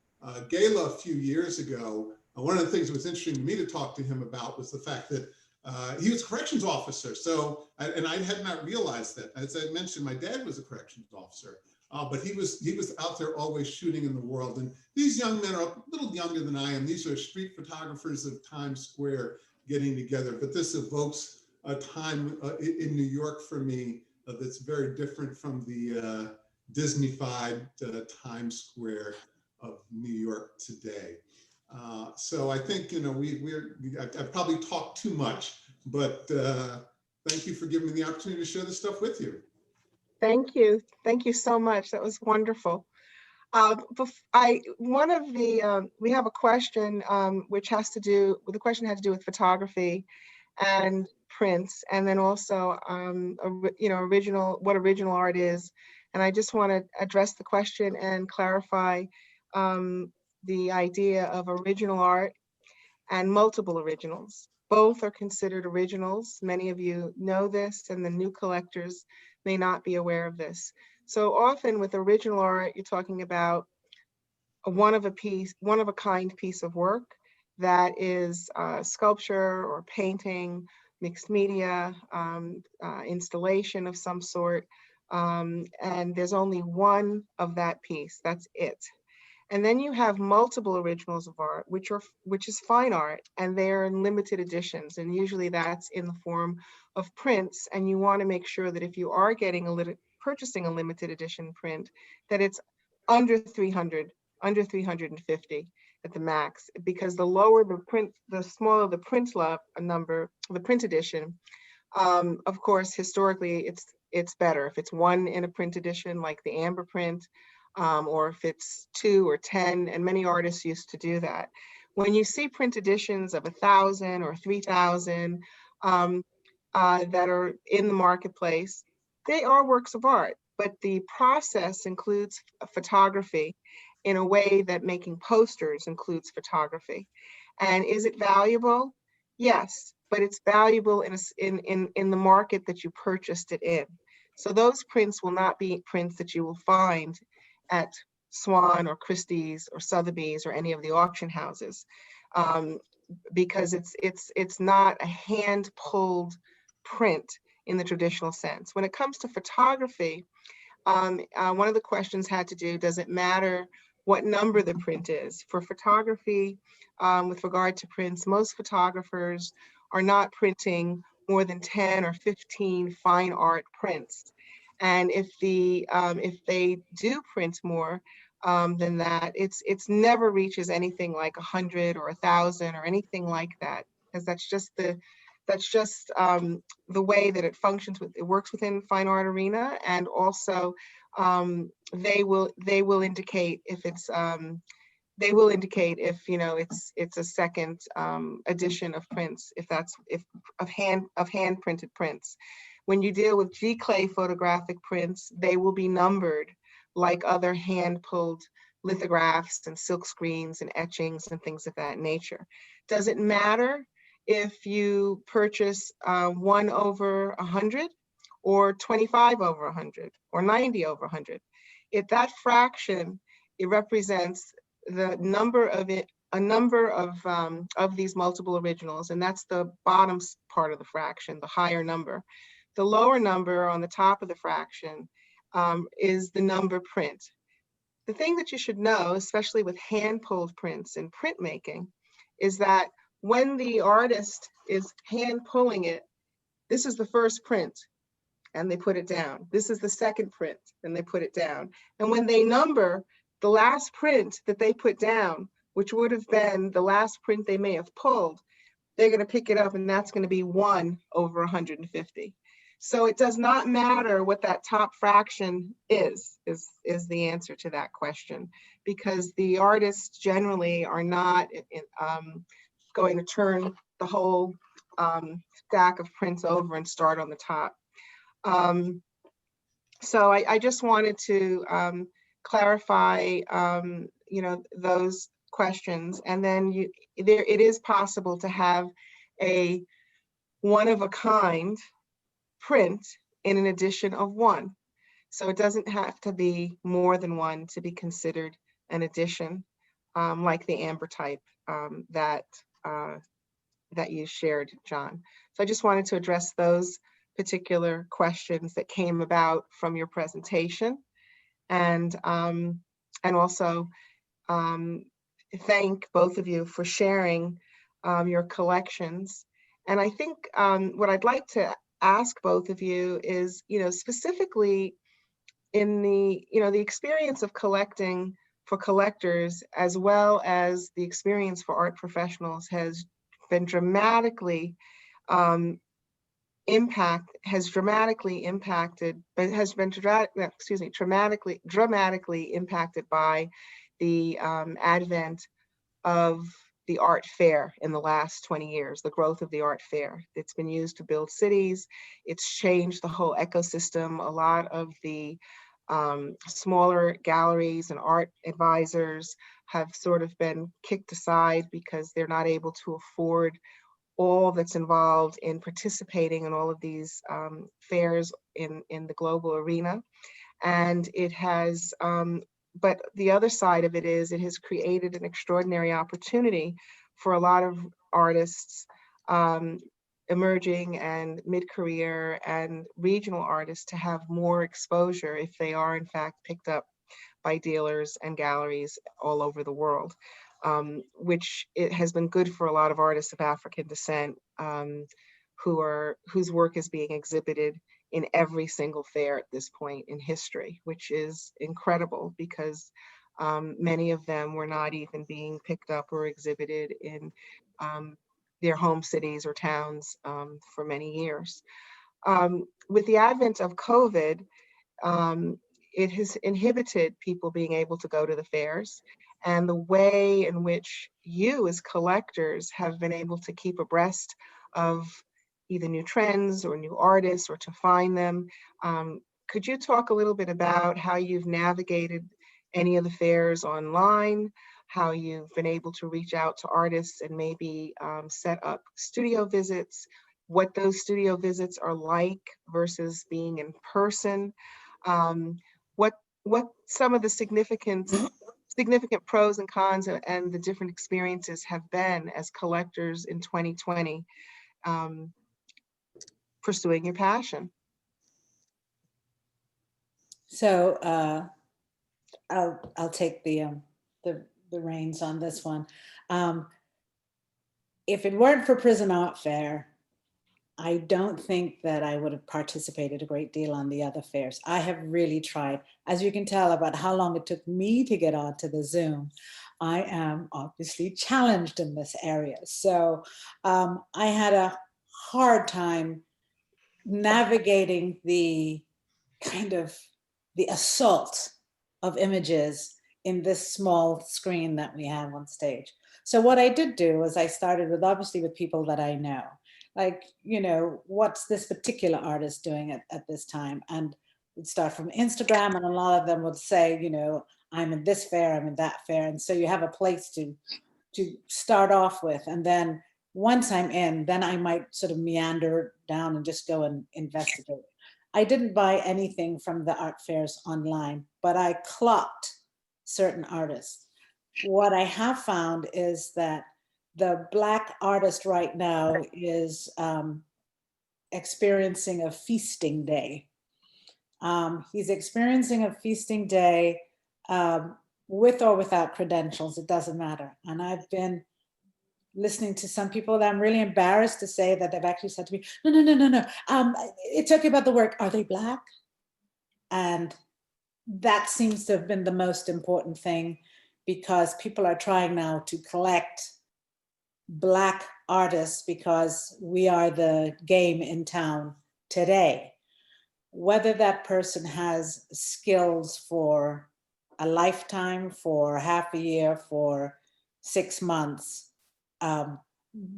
gala a few years ago. One of the things that was interesting to me to talk to him about was the fact that he was a corrections officer. So, and I had not realized that. As I mentioned, my dad was a corrections officer. But he was out there always shooting in the world. And these young men are a little younger than I am. These are street photographers of Times Square getting together. But this evokes a time in New York for me that's very different from the Disney-fied Times Square of New York today. So I think, I've probably talked too much, but thank you for giving me the opportunity to share this stuff with you. Thank you. Thank you so much. That was wonderful. We have a question which has to do with photography, and prints, and then also, what original art is. And I just want to address the question and clarify the idea of original art and multiple originals. Both are considered originals. Many of you know this, and the new collectors may not be aware of this. So often with original art, you're talking about a one of a kind piece of work that is sculpture or painting, mixed media, installation of some sort. And there's only one of that piece, that's it. And then you have multiple originals of art, which is fine art, and they're in limited editions. And usually that's in the form of prints. And you want to make sure that if you are purchasing a limited edition print, that it's under 300, under 350 at the max, because the lower the print, the smaller the print number, the print edition. Of course, historically, it's better if it's one in a print edition, like the amber print, or if it's 2 or 10, and many artists used to do that. When you see print editions of 1,000 or 3,000 that are in the marketplace, they are works of art, but the process includes photography in a way that making posters includes photography. And is it valuable? Yes, but it's valuable in the market that you purchased it in. So those prints will not be prints that you will find at Swan or Christie's or Sotheby's or any of the auction houses, because it's not a hand-pulled print in the traditional sense. When it comes to photography, one of the questions had to do, does it matter what number the print is? For photography, with regard to prints, most photographers are not printing more than 10 or 15 fine art prints. And if they do print more than that, it's never reaches anything like 100 or 1,000 or anything like that, because that's just the way that it functions. It works within fine art arena, and also they will indicate if it's it's a second edition of prints, if of hand printed prints. When you deal with G-clay photographic prints, they will be numbered like other hand-pulled lithographs and silk screens and etchings and things of that nature. Does it matter if you purchase 1 over 100 or 25 over 100 or 90 over 100? If that fraction, it represents the number of a number of these multiple originals, and that's the bottom part of the fraction, the higher number. The lower number on the top of the fraction is the number print. The thing that you should know, especially with hand-pulled prints in printmaking, is that when the artist is hand-pulling it, this is the first print, and they put it down. This is the second print, and they put it down. And when they number the last print that they put down, which would have been the last print they may have pulled, they're going to pick it up, and that's going to be 1 over 150. So it does not matter what that top fraction is the answer to that question, because the artists generally are not going to turn the whole stack of prints over and start on the top. So I just wanted to clarify, those questions. And then it is possible to have a one of a kind print in an edition of 1. So it doesn't have to be more than 1 to be considered an edition, like the amber type that you shared, John. So I just wanted to address those particular questions that came about from your presentation, and also thank both of you for sharing your collections. And I think what I'd like to ask both of you is, specifically in the experience of collecting for collectors, as well as the experience for art professionals, has been dramatically dramatically impacted by the advent of the art fair in the last 20 years, the growth of the art fair. It's been used to build cities. It's changed the whole ecosystem. A lot of the smaller galleries and art advisors have sort of been kicked aside because they're not able to afford all that's involved in participating in all of these fairs in the global arena. And it has, but the other side of it is it has created an extraordinary opportunity for a lot of artists, emerging and mid-career and regional artists, to have more exposure if they are in fact picked up by dealers and galleries all over the world, which it has been good for a lot of artists of African descent, whose work is being exhibited in every single fair at this point in history, which is incredible because many of them were not even being picked up or exhibited in their home cities or towns for many years. With the advent of COVID, it has inhibited people being able to go to the fairs, and the way in which you as collectors have been able to keep abreast of either new trends or new artists or to find them. Could you talk a little bit about how you've navigated any of the fairs online, how you've been able to reach out to artists and maybe set up studio visits, what those studio visits are like versus being in person, what some of the significant pros and cons and the different experiences have been as collectors in 2020, pursuing your passion. So I'll take the reins on this one. If it weren't for Prizm Art Fair, I don't think that I would have participated a great deal on the other fairs. I have really tried. As you can tell about how long it took me to get onto the Zoom, I am obviously challenged in this area. So I had a hard time navigating the kind of the assault of images in this small screen that we have on stage. So what I did do was I started with, obviously, with people that I know. Like, you know, what's this particular artist doing at this time? And we'd start from Instagram, and a lot of them would say, you know, I'm in this fair, I'm in that fair. And so you have a place to start off with. And then once I'm in, then I might sort of meander down and just go and investigate. I didn't buy anything from the art fairs online, but I clocked certain artists. What I have found is that the Black artist right now is experiencing a feasting day. He's experiencing a feasting day with or without credentials, it doesn't matter. And I've been listening to some people that I'm really embarrassed to say that they've actually said to me, no. It's okay about the work. Are they Black? And that seems to have been the most important thing, because people are trying now to collect Black artists because we are the game in town today. Whether that person has skills for a lifetime, for half a year, for 6 months,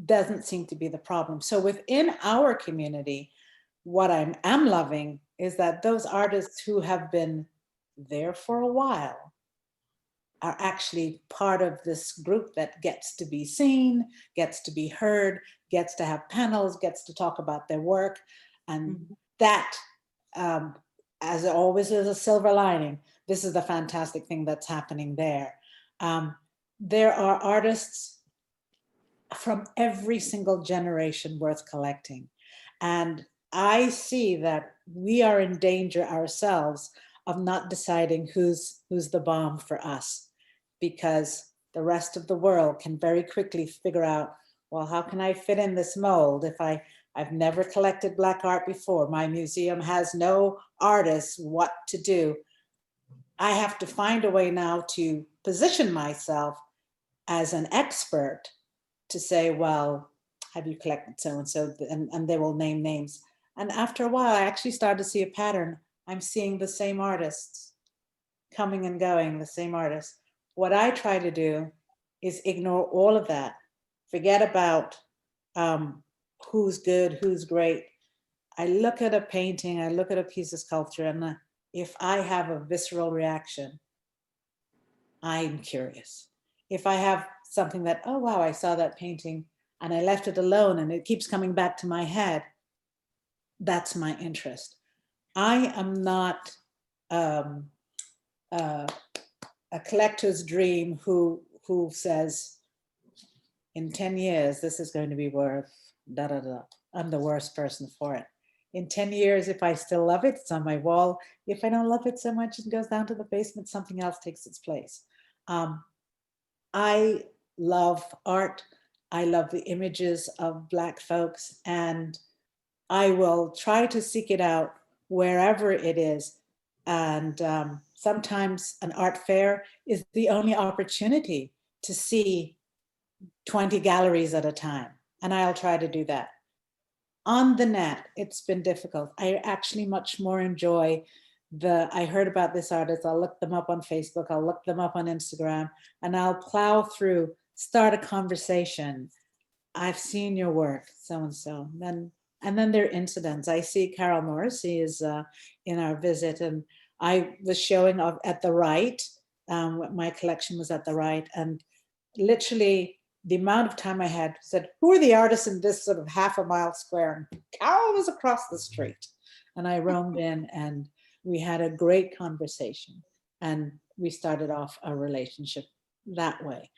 doesn't seem to be the problem. So within our community, what I am loving is that those artists who have been there for a while are actually part of this group that gets to be seen, gets to be heard, gets to have panels, gets to talk about their work. And that, as it always is a silver lining, this is the fantastic thing that's happening there. There are artists from every single generation worth collecting. And I see that we are in danger ourselves of not deciding who's the bomb for us, because the rest of the world can very quickly figure out, well, how can I fit in this mold if I've never collected Black art before? My museum has no artists, what to do? I have to find a way now to position myself as an expert to say, well, have you collected so-and-so? And they will name names. And after a while, I actually started to see a pattern. I'm seeing the same artists coming and going, the same artists. What I try to do is ignore all of that forget about who's good, who's great. I look at a painting, I look at a piece of sculpture, and if I have a visceral reaction, I'm curious. If I have something that, oh, wow, I saw that painting and I left it alone and it keeps coming back to my head, that's my interest. I am not a collector's dream who says, in 10 years, this is going to be worth da da da. I'm the worst person for it. In 10 years, if I still love it, it's on my wall. If I don't love it so much, it goes down to the basement, something else takes its place. I love art. I love the images of Black folks, and I will try to seek it out wherever it is. And sometimes an art fair is the only opportunity to see 20 galleries at a time. And I'll try to do that. On the net, it's been difficult. I actually much more enjoy I heard about this artist, I'll look them up on Facebook, I'll look them up on Instagram, and I'll plow through, start a conversation. I've seen your work, so-and-so. And then there are incidents. I see Carol Morrissey is in our visit, and I was showing at the right, my collection was at the right, and literally the amount of time I had said, who are the artists in this sort of half a mile square? And Carol was across the street. And I roamed in and we had a great conversation and we started off a relationship that way.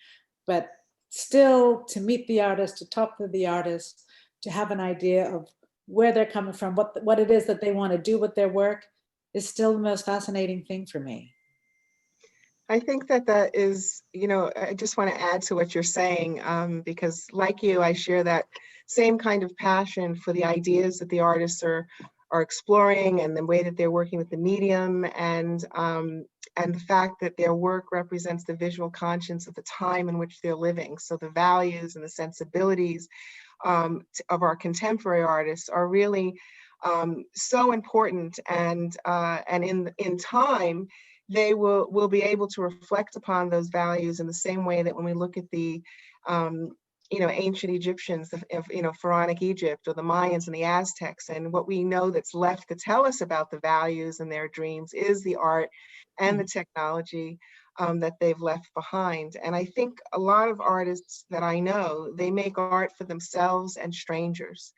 But still, to meet the artist, to talk to the artist, to have an idea of where they're coming from, what it is that they want to do with their work is still the most fascinating thing for me. I think that is, I just want to add to what you're saying, because like you, I share that same kind of passion for the ideas that the artists are exploring and the way that they're working with the medium, and the fact that their work represents the visual conscience of the time in which they're living. So the values and the sensibilities of our contemporary artists are really so important, and in time, they will be able to reflect upon those values in the same way that when we look at the ancient Egyptians, pharaonic Egypt, or the Mayans and the Aztecs, and what we know that's left to tell us about the values and their dreams is the art and the technology that they've left behind. And I think a lot of artists that I know, they make art for themselves and strangers.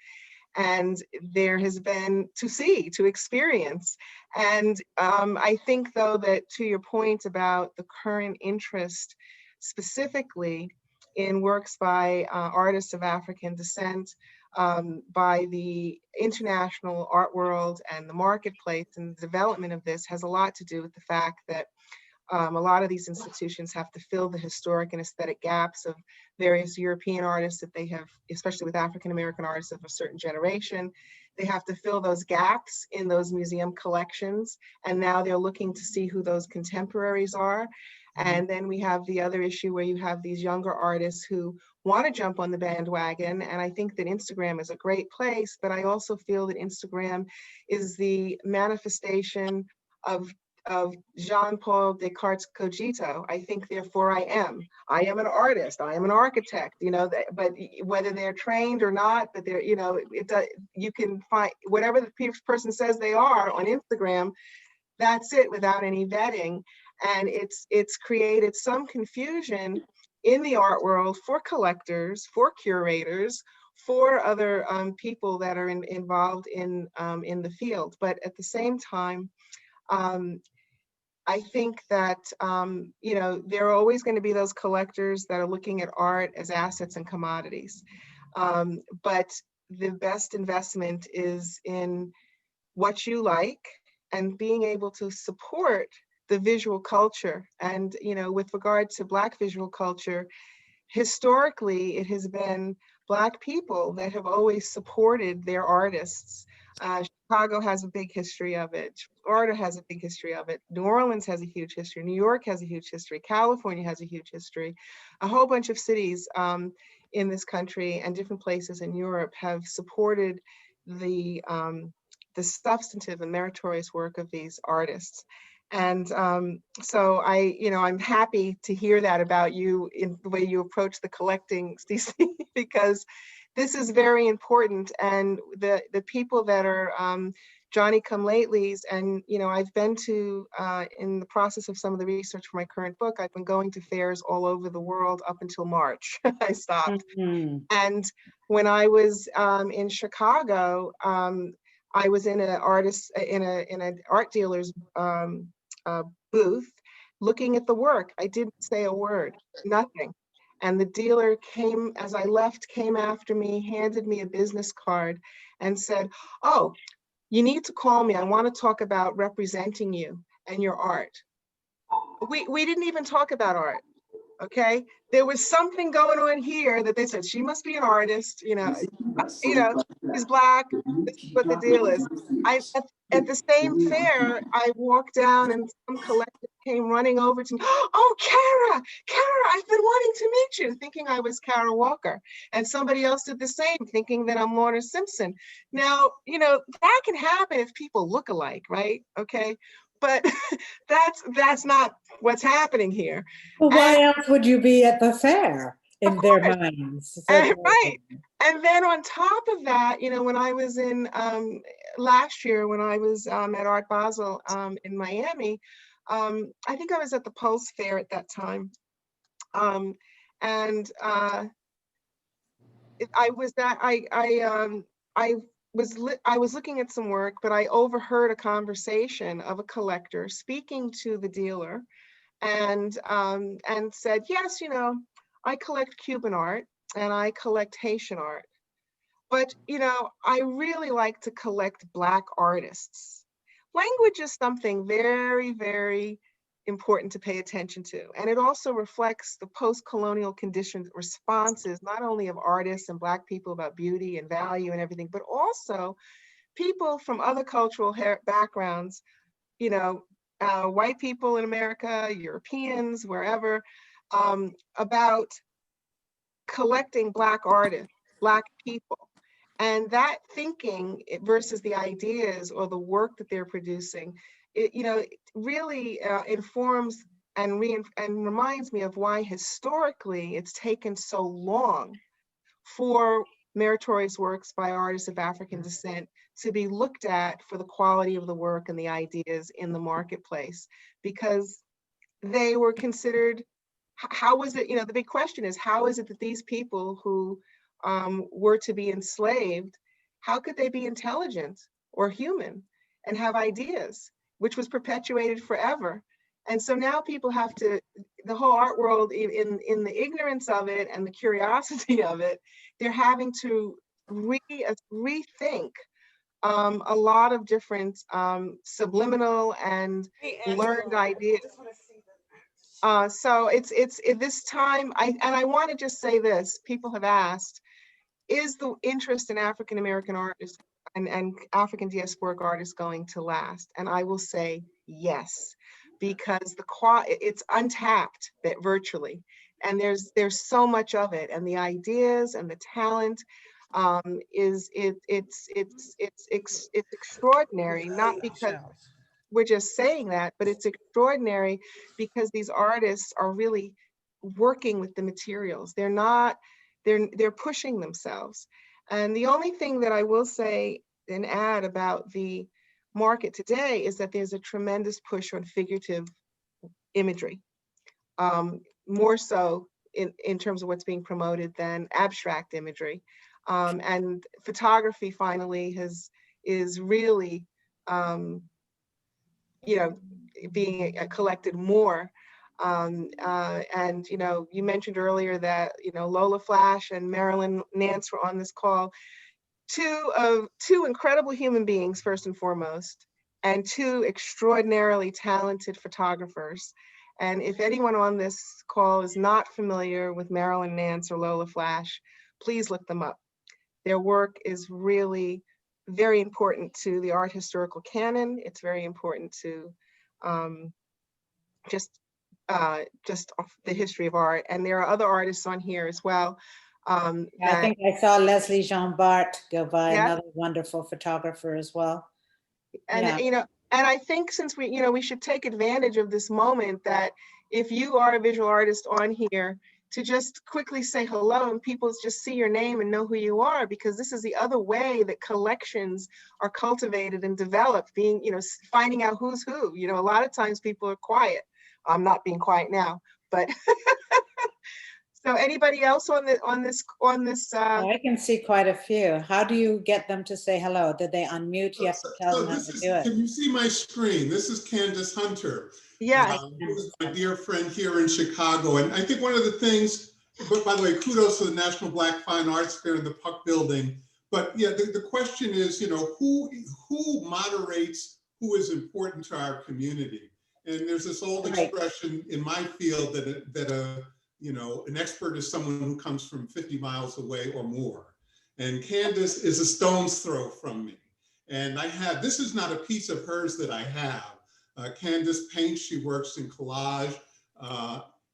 And there has been to experience. And I think, though, that to your point about the current interest specifically in works by artists of African descent, by the international art world and the marketplace and the development of this has a lot to do with the fact that a lot of these institutions have to fill the historic and aesthetic gaps of various European artists that they have, especially with African-American artists of a certain generation. They have to fill those gaps in those museum collections. And now they're looking to see who those contemporaries are. And then we have the other issue where you have these younger artists who want to jump on the bandwagon. And I think that Instagram is a great place, but I also feel that Instagram is the manifestation of Jean-Paul Descartes' cogito. I think, therefore I am. I am an artist. I am an architect. But whether they're trained or not, but they're, you can find whatever the person says they are on Instagram. That's it, without any vetting, and it's created some confusion in the art world for collectors, for curators, for other people that are involved in the field. But at the same time, I think that, there are always going to be those collectors that are looking at art as assets and commodities. But the best investment is in what you like and being able to support the visual culture. And, with regard to Black visual culture, historically, it has been Black people that have always supported their artists. Chicago has a big history of it. Florida has a big history of it. New Orleans has a huge history. New York has a huge history. California has a huge history. A whole bunch of cities in this country and different places in Europe have supported the substantive and meritorious work of these artists. And so I'm happy to hear that about you in the way you approach the collecting, Stacey, because this is very important. And the people that are Johnny come latelys, and I've been to, in the process of some of the research for my current book, I've been going to fairs all over the world up until March. I stopped. And when I was in Chicago, I was in an art dealer's booth looking at the work. I didn't say a word, nothing. And the dealer came, as I left, came after me, handed me a business card and said, "Oh, you need to call me. I want to talk about representing you and your art." We didn't even talk about art. Okay, there was something going on here that they said she must be an artist. She's Black. This is what the deal is. At the same fair, I walked down and some collector came running over to me. "Oh, Kara, I've been wanting to meet you," thinking I was Kara Walker. And somebody else did the same, thinking that I'm Lorna Simpson. Now, that can happen if people look alike, right? Okay, but that's not what's happening here. Well, why else would you be at the fair in their minds? Right. And then on top of that, when I was in last year, when I was at Art Basel in Miami, I think I was at the Pulse Fair at that time. I was looking at some work, but I overheard a conversation of a collector speaking to the dealer and said, "Yes, I collect Cuban art and I collect Haitian art, but I really like to collect Black artists." Language is something very, very important to pay attention to. And it also reflects the post-colonial conditioned responses, not only of artists and Black people about beauty and value and everything, but also people from other cultural backgrounds, white people in America, Europeans, wherever, about collecting Black artists, Black people. And that thinking versus the ideas or the work that they're producing, it really informs and reminds me of why historically it's taken so long for meritorious works by artists of African descent to be looked at for the quality of the work and the ideas in the marketplace, because they were considered, how was it, the big question is, how is it that these people who were to be enslaved, how could they be intelligent or human and have ideas, which was perpetuated forever? And so now people have to, the whole art world, in the ignorance of it and the curiosity of it, they're having to rethink a lot of different subliminal and learned ideas. So it's this time, I want to just say this, people have asked, is the interest in African American artists and African diasporic artists going to last? And I will say yes, because it's untapped virtually, and there's so much of it, and the ideas and the talent it's extraordinary, not because we're just saying that, but it's extraordinary because these artists are really working with the materials. They're pushing themselves. And the only thing that I will say and add about the market today is that there's a tremendous push on figurative imagery, more so in terms of what's being promoted than abstract imagery. And photography finally is really, being collected more. And you mentioned earlier that Lola Flash and Marilyn Nance were on this call. Two incredible human beings, first and foremost, and two extraordinarily talented photographers. And if anyone on this call is not familiar with Marilyn Nance or Lola Flash, please look them up. Their work is really very important to the art historical canon. It's very important to just the history of art. And there are other artists on here as well. I think I saw Leslie Jean Bart go by, another wonderful photographer as well. And And I think since we should take advantage of this moment that if you are a visual artist on here, to just quickly say hello and people just see your name and know who you are, because this is the other way that collections are cultivated and developed, finding out who's who. A lot of times people are quiet. I'm not being quiet now, but so anybody else on this? I can see quite a few. How do you get them to say hello? Did they unmute? You have to tell them how to do it. Can you see my screen? This is Candace Hunter. Yeah. Who's my dear friend here in Chicago. And I think one of the things, but by the way, kudos to the National Black Fine Arts Fair in the Puck Building. But yeah, the question is, who moderates who is important to our community? And there's this old expression in my field that an expert is someone who comes from 50 miles away or more. And Candace is a stone's throw from me. And this is not a piece of hers that I have. Candace paints, she works in collage,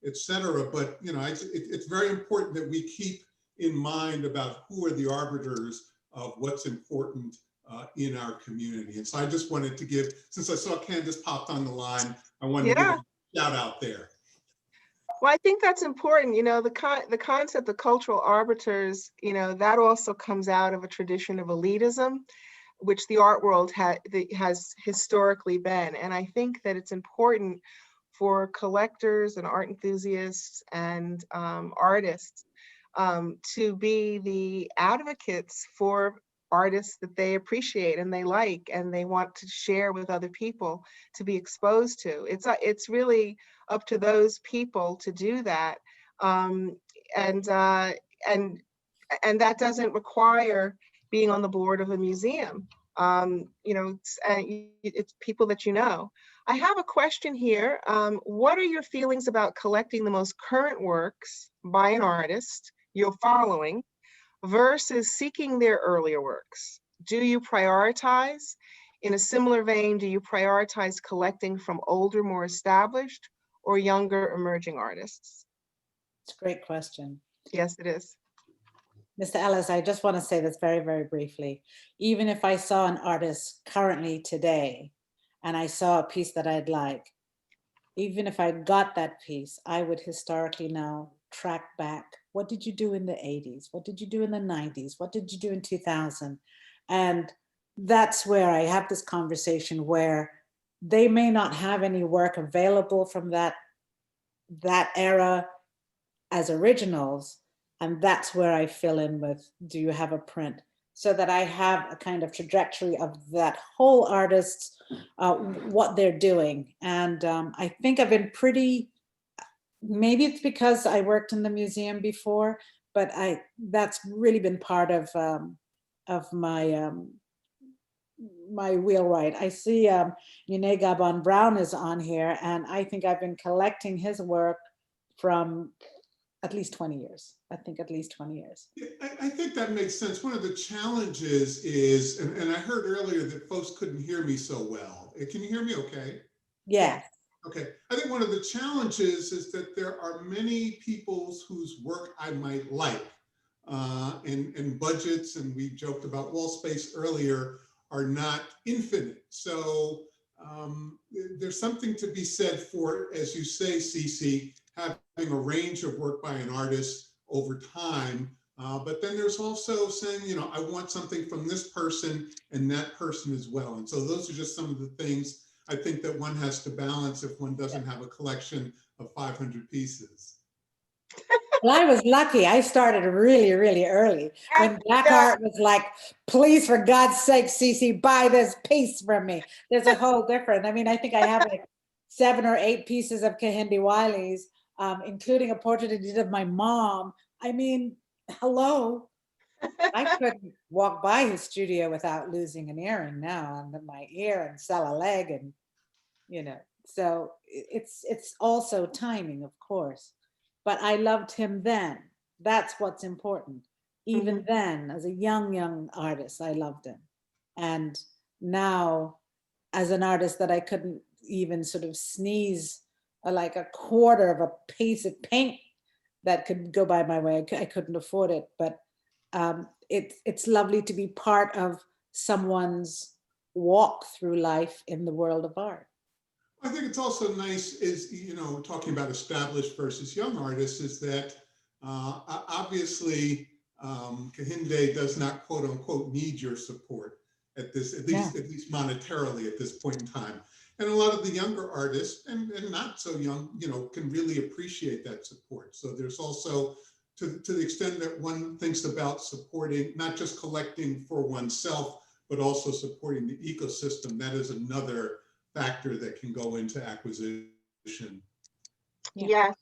etc. But it's very important that we keep in mind about who are the arbiters of what's important in our community. And so I just wanted to give, since I saw Candace popped on the line, I wanted to give a shout out there. Well, I think that's important. The concept of cultural arbiters, that also comes out of a tradition of elitism, which the art world has historically been. And I think that it's important for collectors and art enthusiasts and artists to be the advocates for artists that they appreciate and they like and they want to share with other people to be exposed to. It's really up to those people to do that, and that doesn't require being on the board of a museum. It's people that you know. I have a question here. What are your feelings about collecting the most current works by an artist you're following versus seeking their earlier works? Do you prioritize? In a similar vein, do you prioritize collecting from older, more established, or younger emerging artists? It's a great question. Yes, it is. Mr. Ellis, I just want to say this very, very briefly. Even if I saw an artist currently today and I saw a piece that I'd like, even if I got that piece, I would historically now track back. What did you do in the 80s? What did you do in the 90s? What did you do in 2000? And that's where I have this conversation where they may not have any work available from that era as originals. And that's where I fill in with, do you have a print? So that I have a kind of trajectory of that whole artist's, what they're doing. And I think I've been maybe it's because I worked in the museum before, but that's really been part of my my wheelwright. I see Yune Gabon Brown is on here, and I think I've been collecting his work from at least 20 years. I think at least 20 years. I think that makes sense. One of the challenges is, and I heard earlier that folks couldn't hear me so well. Can you hear me okay? Yeah. Okay. I think one of the challenges is that there are many people whose work I might like, and budgets, and we joked about wall space earlier, are not infinite. So there's something to be said for, as you say, CC, having a range of work by an artist over time. But then there's also saying, I want something from this person and that person as well. And so those are just some of the things I think that one has to balance if one doesn't have a collection of 500 pieces. Well, I was lucky. I started really, really early when Black Art was like, please, for God's sake, Cece, buy this piece from me. There's a whole different, I think I have like 7 or 8 pieces of Kehinde Wiley's, including a portrait I did of my mom. Hello. I couldn't walk by his studio without losing an earring now under my ear and sell a leg, and so it's also timing, of course. But I loved him then. That's what's important. Even then, as a young artist, I loved him. And now, as an artist that I couldn't even sort of sneeze like a quarter of a piece of paint that could go by my way, I couldn't afford it. But it's lovely to be part of someone's walk through life in the world of art. I think it's also nice is, talking about established versus young artists, is that obviously Kehinde does not, quote unquote, need your support at least monetarily at this point in time. And a lot of the younger artists and not so young, can really appreciate that support. So there's also, to the extent that one thinks about supporting, not just collecting for oneself, but also supporting the ecosystem, that is another factor that can go into acquisition. Yes.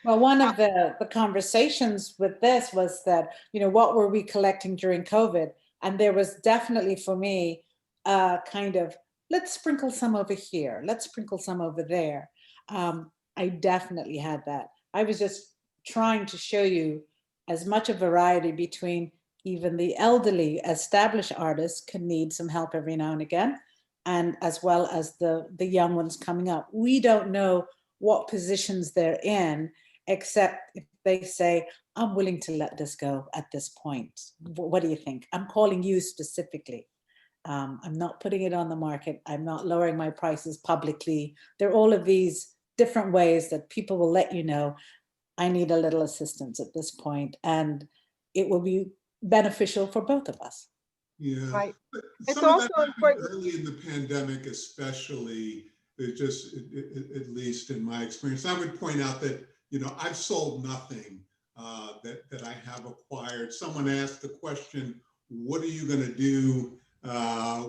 Well, one of the conversations with this was that, what were we collecting during COVID? And there was definitely for me kind of, let's sprinkle some over here, let's sprinkle some over there. I definitely had that. I was just trying to show you as much a variety between even the elderly established artists can need some help every now and again, and as well as the young ones coming up. We don't know what positions they're in, except if they say, I'm willing to let this go at this point. What do you think? I'm calling you specifically. I'm not putting it on the market. I'm not lowering my prices publicly. There are all of these different ways that people will let you know, I need a little assistance at this point, and it will be beneficial for both of us. Yeah, right. It's some of also that important. early in the pandemic, especially, it just, at least in my experience, I would point out that, I've sold nothing that I have acquired. Someone asked the question, what are you going to do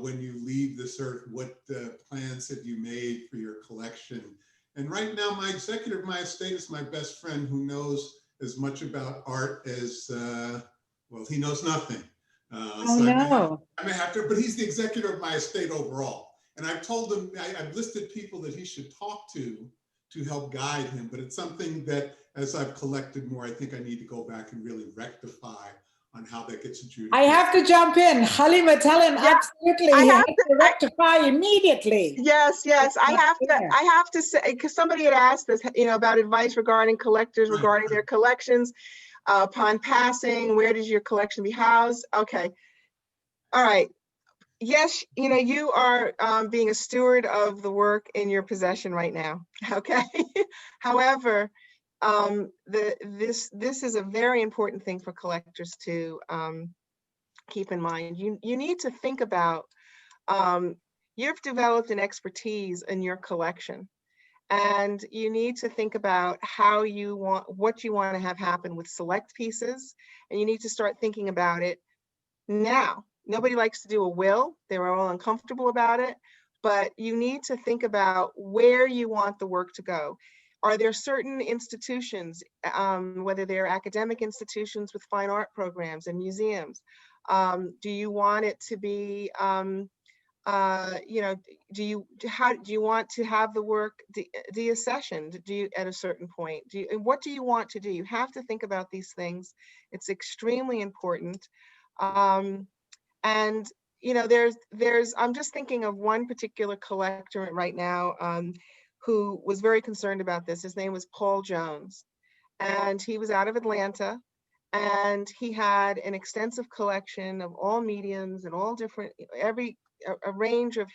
when you leave this earth? What plans have you made for your collection? And right now, my executor of my estate is my best friend, who knows as much about art as, well, he knows nothing. Oh, so no. I may have to, but he's the executor of my estate overall. And I've told him, I've listed people that he should talk to help guide him. But it's something that, as I've collected more, I think I need to go back and really rectify on how that gets adjudicated. I have to jump in. Halima, tell him absolutely. I He have has to rectify immediately. Yes. I have to say, because somebody had asked us, about advice regarding collectors, regarding their collections upon passing. Where does your collection be housed? Okay. All right. Yes, you are being a steward of the work in your possession right now. Okay. However, this is a very important thing for collectors to keep in mind. You need to think about, you've developed an expertise in your collection, and you need to think about what you want to have happen with select pieces, and you need to start thinking about it now. Nobody likes to do a will. They're all uncomfortable about it, but you need to think about where you want the work to go. Are there certain institutions, whether they're academic institutions with fine art programs and museums? Do you want it to be, do you want to have the work deaccessioned? Do you at a certain point? And what do you want to do? You have to think about these things. It's extremely important. And I'm just thinking of one particular collector right now who was very concerned about this. His name was Paul Jones, and he was out of Atlanta, and he had an extensive collection of all mediums and all different, a range of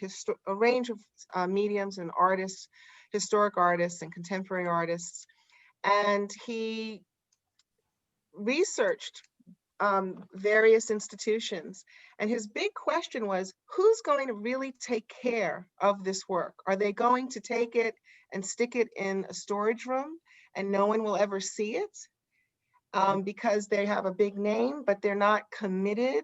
mediums and artists, historic artists and contemporary artists. And he researched various institutions. And his big question was, who's going to really take care of this work? Are they going to take it and stick it in a storage room and no one will ever see it because they have a big name, but they're not committed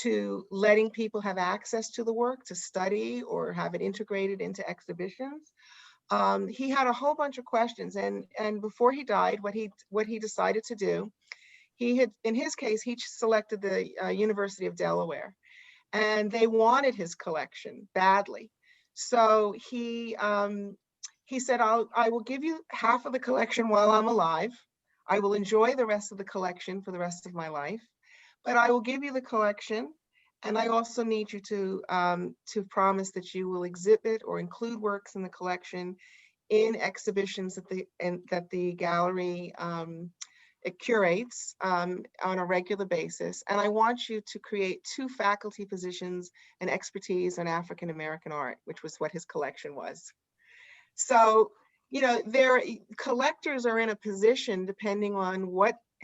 to letting people have access to the work to study or have it integrated into exhibitions? He had a whole bunch of questions, and before he died, what he decided to do, in his case, he selected the University of Delaware, and they wanted his collection badly. So he said, I will give you half of the collection while I'm alive. I will enjoy the rest of the collection for the rest of my life, but I will give you the collection. And I also need you to promise that you will exhibit or include works in the collection in exhibitions that the gallery it curates on a regular basis. And I want you to create 2 faculty positions and expertise in African American art, which was what his collection was. So, you know, collectors are in a position, depending on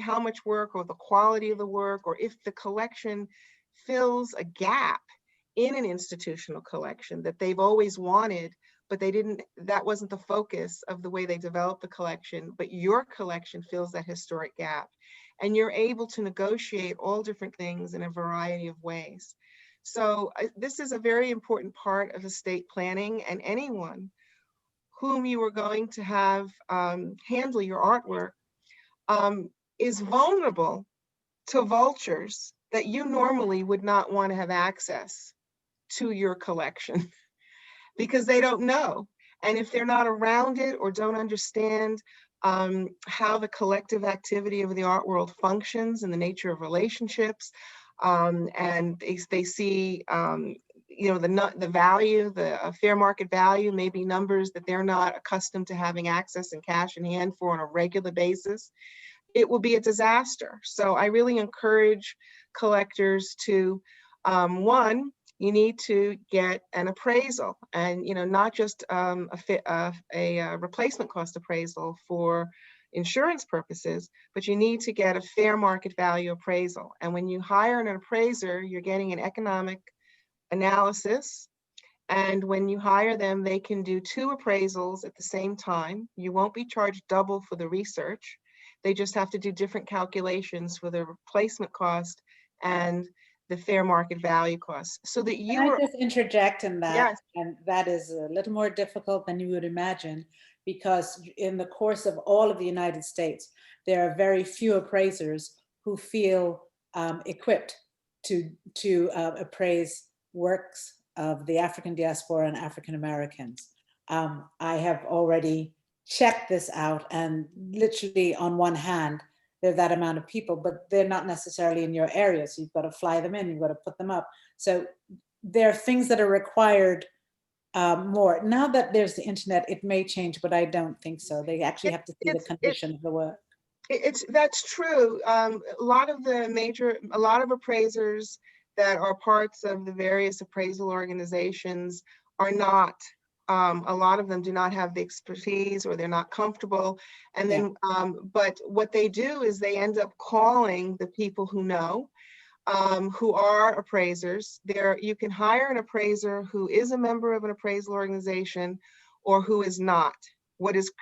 how much work or the quality of the work, or if the collection fills a gap in an institutional collection that they've always wanted, but that wasn't the focus of the way they developed the collection, but your collection fills that historic gap. And you're able to negotiate all different things in a variety of ways. So this is a very important part of estate planning, and anyone whom you are going to have handle your artwork is vulnerable to vultures that you normally would not want to have access to your collection because they don't know. And if they're not around it or don't understand how the collective activity of the art world functions and the nature of relationships, and they see you know, the value, the fair market value, maybe numbers that they're not accustomed to having access and cash in hand for on a regular basis, it will be a disaster. So I really encourage collectors to, one, you need to get an appraisal, and, you know, not just a replacement cost appraisal for insurance purposes, but you need to get a fair market value appraisal. And when you hire an appraiser, you're getting an economic analysis. And when you hire them, they can do 2 appraisals at the same time. You won't be charged double for the research. They just have to do different calculations for the replacement cost and the fair market value cost, so that you Can I just interject in that? Yes. And that is a little more difficult than you would imagine, because in the course of all of the United States, there are very few appraisers who feel equipped to appraise works of the African diaspora and African Americans. I have already checked this out, and literally on one hand, there are that amount of people, but they're not necessarily in your area. So you've got to fly them in, you've got to put them up. So there are things that are required more. Now that there's the internet, it may change, but I don't think so. They actually have to see the condition of the work. That's true. A lot of appraisers that are parts of the various appraisal organizations are not. A lot of them do not have the expertise, or they're not comfortable. And then, but what they do is they end up calling the people who know, who are appraisers. You can hire an appraiser who is a member of an appraisal organization or who is not.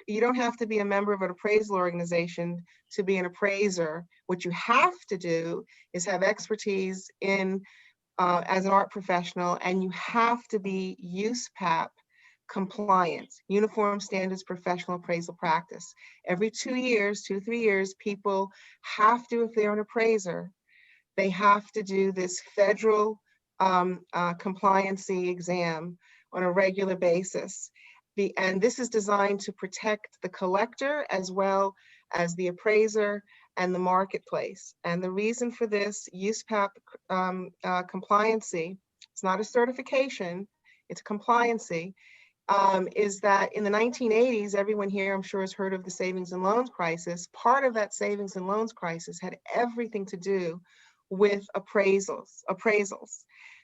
You don't have to be a member of an appraisal organization to be an appraiser. What you have to do is have expertise in as an art professional, and you have to be USPAP compliant, Uniform Standards Professional Appraisal Practice. Every 2 years, 2-3 years, people have to, if they're an appraiser, they have to do this federal compliancy exam on a regular basis. And this is designed to protect the collector as well as the appraiser and the marketplace. And the reason for this USPAP compliancy, it's not a certification, it's a compliancy, is that in the 1980s, everyone here, I'm sure, has heard of the savings and loans crisis. Part of that savings and loans crisis had everything to do with appraisals,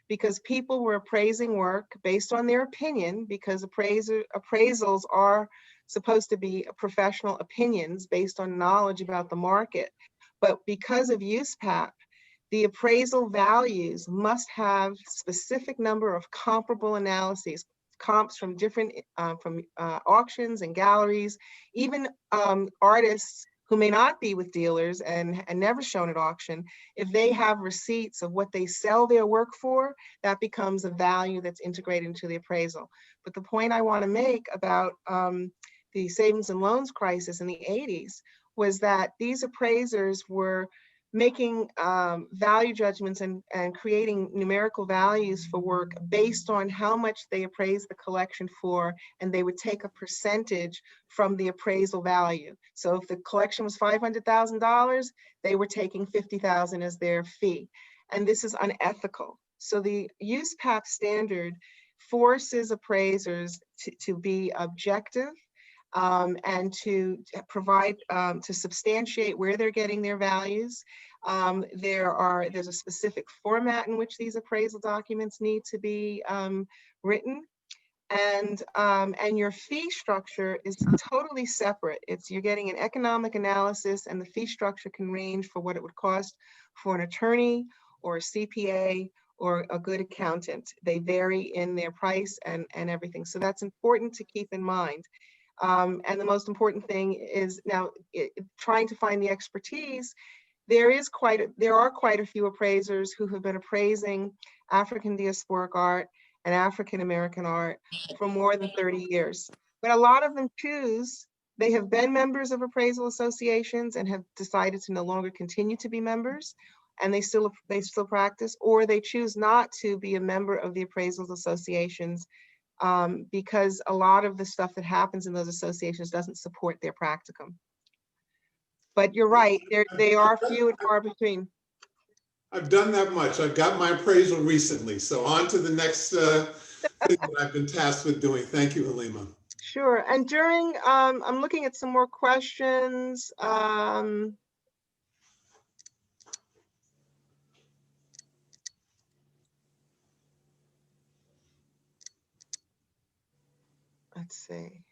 because people were appraising work based on their opinion, because appraisals are supposed to be professional opinions based on knowledge about the market. But because of USPAP, the appraisal values must have specific number of comparable analyses, comps from different auctions and galleries, even artists who may not be with dealers and never shown at auction. If they have receipts of what they sell their work for, that becomes a value that's integrated into the appraisal. But the point I want to make about the savings and loans crisis in the 80s was that these appraisers were making value judgments and creating numerical values for work based on how much they appraised the collection for, and they would take a percentage from the appraisal value. So if the collection was $500,000, they were taking $50,000 as their fee. And this is unethical. So the USPAP standard forces appraisers to be objective and to provide, to substantiate where they're getting their values. There's a specific format in which these appraisal documents need to be written. And your fee structure is totally separate. You're getting an economic analysis, and the fee structure can range for what it would cost for an attorney or a CPA or a good accountant. They vary in their price and everything. So that's important to keep in mind. And the most important thing is now trying to find the expertise. There are quite a few appraisers who have been appraising African diasporic art and African American art for more than 30 years. But a lot of them they have been members of appraisal associations and have decided to no longer continue to be members, and they still practice, or they choose not to be a member of the appraisal associations because a lot of the stuff that happens in those associations doesn't support their practicum. But you're right, they are few and far between. I've done that much. I've got my appraisal recently. So on to the next thing that I've been tasked with doing. Thank you, Halima. Sure. And during, I'm looking at some more questions. Let's see.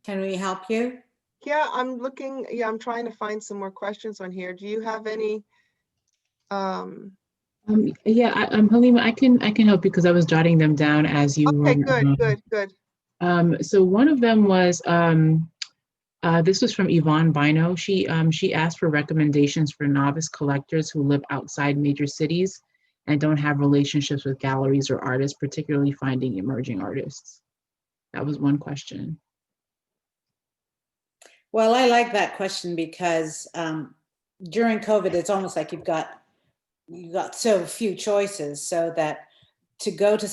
Can we help you? Yeah, I'm looking. Yeah, I'm trying to find some more questions on here. Do you have any? Yeah, Halima, I can help you because I was jotting them down as you were. Okay, good. So one of them was this was from Yvonne Bino. She asked for recommendations for novice collectors who live outside major cities and don't have relationships with galleries or artists, particularly finding emerging artists. That was one question. Well, I like that question because during COVID, it's almost like you've got so few choices, so that to go to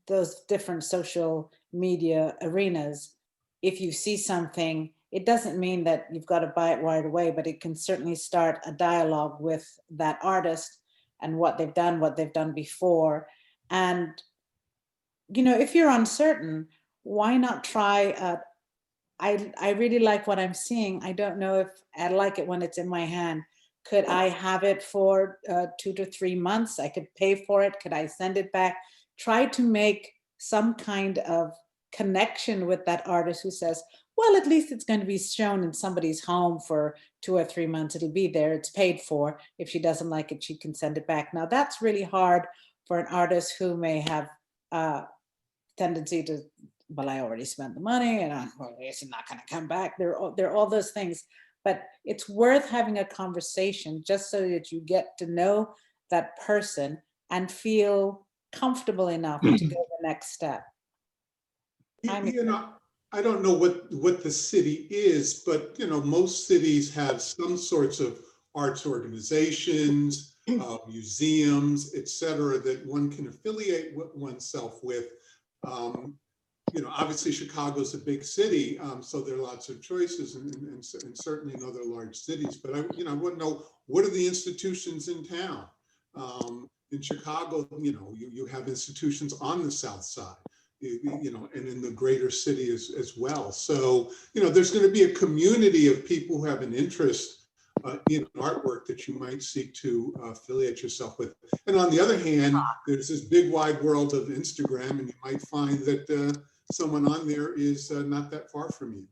those different social media arenas, if you see something, it doesn't mean that you've got to buy it right away, but it can certainly start a dialogue with that artist and what they've done before. And, if you're uncertain, why not try I really like what I'm seeing. I don't know if I like it when it's in my hand. Could I have it for 2 to 3 months? I could pay for it. Could I send it back? Try to make some kind of connection with that artist who says, well, at least it's going to be shown in somebody's home for 2 or 3 months. It'll be there. It's paid for. If she doesn't like it, she can send it back. Now, that's really hard for an artist who may have a tendency to, well, I already spent the money and it's not going to come back. There are all those things. But it's worth having a conversation just so that you get to know that person and feel comfortable enough to go the next step. I don't know what the city is, but most cities have some sorts of arts organizations, museums, etc., that one can affiliate oneself with. Obviously Chicago's a big city, so there are lots of choices, and certainly in other large cities. But I want to know, what are the institutions in town? In Chicago, you have institutions on the South Side, and in the greater city as well. So, there's going to be a community of people who have an interest in artwork that you might seek to affiliate yourself with. And on the other hand, there's this big wide world of Instagram, and you might find that someone on there is not that far from you.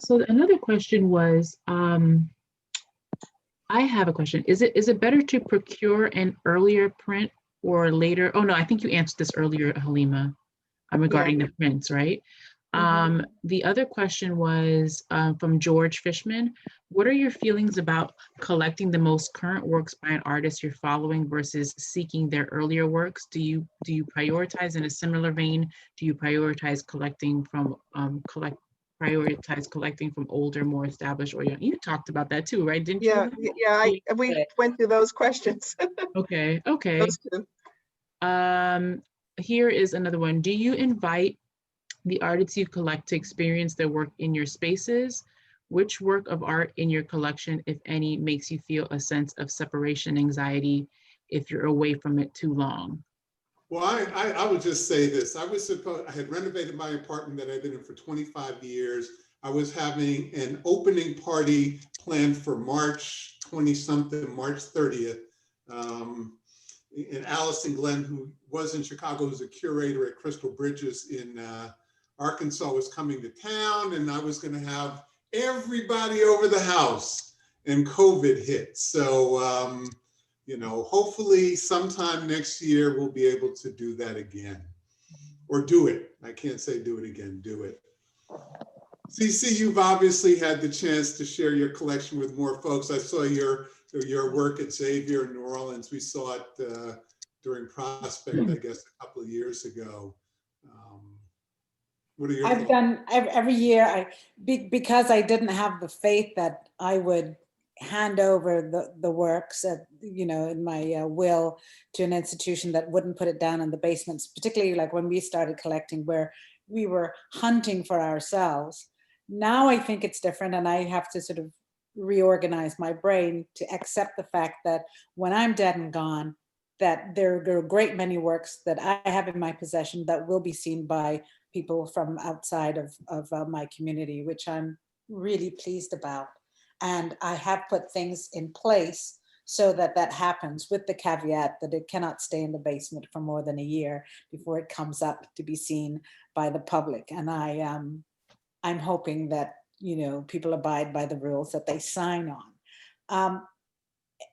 So another question was, I have a question. Is it better to procure an earlier print or later? Oh no, I think you answered this earlier, Halima, regarding the prints, right? Mm-hmm. The other question was from George Fishman. What are your feelings about collecting the most current works by an artist you're following versus seeking their earlier works? Do you prioritize in a similar vein? Do you prioritize collecting from older, more established, or young? You talked about that too, right? Didn't you? Yeah. We went through those questions. Okay. Those two. Here is another one. Do you invite the artists you collect to experience their work in your spaces, Which work of art in your collection, if any, makes you feel a sense of separation anxiety if you're away from it too long? Well, I would just say this. I had renovated my apartment that I've been in for 25 years. I was having an opening party planned for March 20-something, March 30th. And Allison Glenn, who was in Chicago, who's a curator at Crystal Bridges in Arkansas, was coming to town, and I was going to have everybody over the house, and COVID hit. So, you know, hopefully sometime next year we'll be able to do that again, or do it. I can't say do it again, do it. CC, you've obviously had the chance to share your collection with more folks. I saw your work at Xavier in New Orleans. We saw it during Prospect, I guess, a couple of years ago. What are your thoughts? I've done every year, because I didn't have the faith that I would hand over the works, you know, in my will to an institution that wouldn't put it down in the basements, particularly like when we started collecting, where we were hunting for ourselves. Now I think it's different, and I have to sort of reorganize my brain to accept the fact that when I'm dead and gone, that there are a great many works that I have in my possession that will be seen by people from outside of my community, which I'm really pleased about. And I have put things in place so that that happens, with the caveat that it cannot stay in the basement for more than a year before it comes up to be seen by the public. And I'm hoping that, you know, people abide by the rules that they sign on.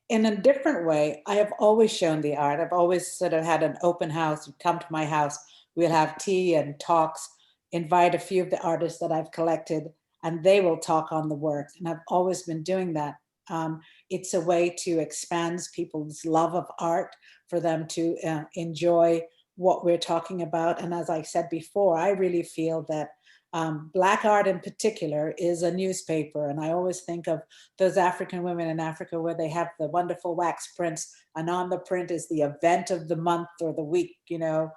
In a different way, I have always shown the art. I've always sort of had an open house. You come to my house, we'll have tea and talks, invite a few of the artists that I've collected, and they will talk on the work. And I've always been doing that. It's a way to expand people's love of art, for them to enjoy what we're talking about. And as I said before, I really feel that Black art in particular is a newspaper. And I always think of those African women in Africa where they have the wonderful wax prints, and on the print is the event of the month or the week, you know,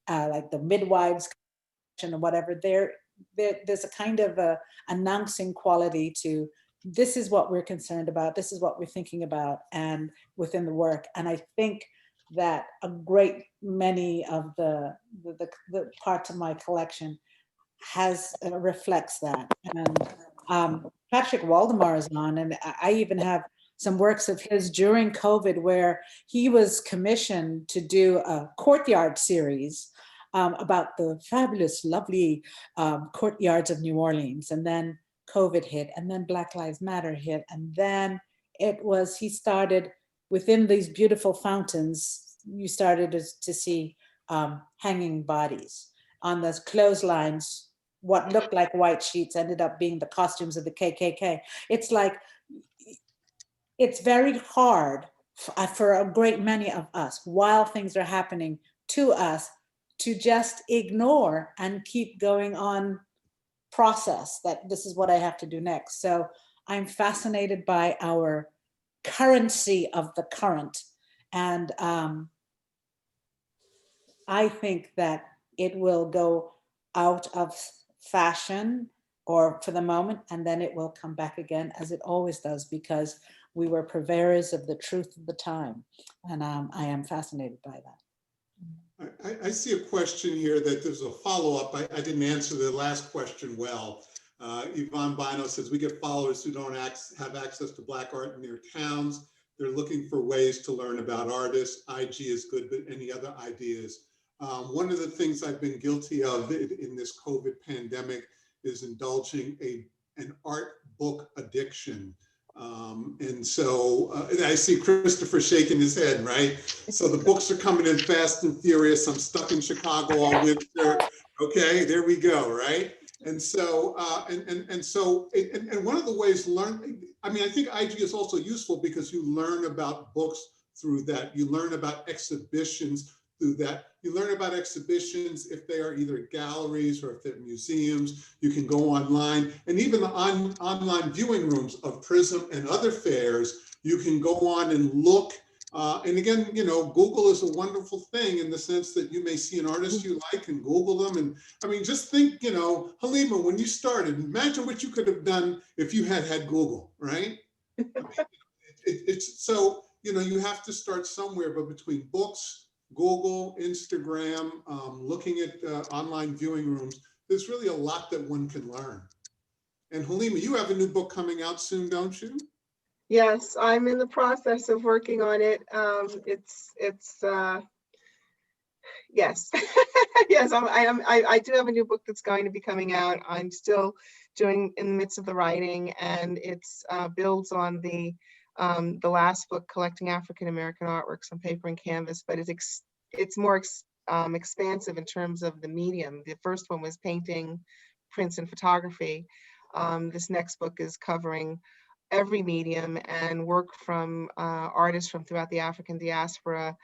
like the midwives or whatever. There's a kind of a announcing quality to, this is what we're concerned about, this is what we're thinking about, and within the work. And I think that a great many of the parts of my collection reflects that. And Patrick Waldemar is on, and I even have some works of his during COVID where he was commissioned to do a courtyard series about the fabulous, lovely courtyards of New Orleans. And then COVID hit, and then Black Lives Matter hit. And then he started within these beautiful fountains, you started to see hanging bodies on those clotheslines. What looked like white sheets ended up being the costumes of the KKK. It's like, it's very hard for a great many of us, while things are happening to us, to just ignore and keep going on process that this is what I have to do next. So I'm fascinated by our currency of the current. And I think that it will go out of fashion, or for the moment, and then it will come back again, as it always does, because we were purveyors of the truth of the time. And I am fascinated by that. I see a question here that there's a follow-up. I didn't answer the last question well. Yvonne Bino says, we get followers who don't have access to Black art in their towns. They're looking for ways to learn about artists. IG is good, but any other ideas? One of the things I've been guilty of in this COVID pandemic is indulging an art book addiction. And so I see Christopher shaking his head, right? So the books are coming in fast and furious. I'm stuck in Chicago all winter. Okay, there we go, right? And so, and one of the ways I think IG is also useful because you learn about books through that. You learn about exhibitions through that. You learn about exhibitions if they are either galleries or if they're museums. You can go online, and even the online viewing rooms of Prizm and other fairs, you can go on and look And again, you know, Google is a wonderful thing in the sense that you may see an artist you like and Google them. And I mean, just think, you know, Halima, when you started, imagine what you could have done if you had had Google, right? I mean, it's so, you know, you have to start somewhere, but between books, Google, Instagram, looking at online viewing rooms, there's really a lot that one can learn. And Halima, you have a new book coming out soon, don't you? Yes, I'm in the process of working on it. Yes, yes, I do have a new book that's going to be coming out. I'm still in the midst of the writing, and it's builds on the last book, Collecting African American Artworks on Paper and Canvas, but it's more expansive in terms of the medium. The first one was painting, prints, and photography. This next book is covering every medium and work from artists from throughout the African diaspora,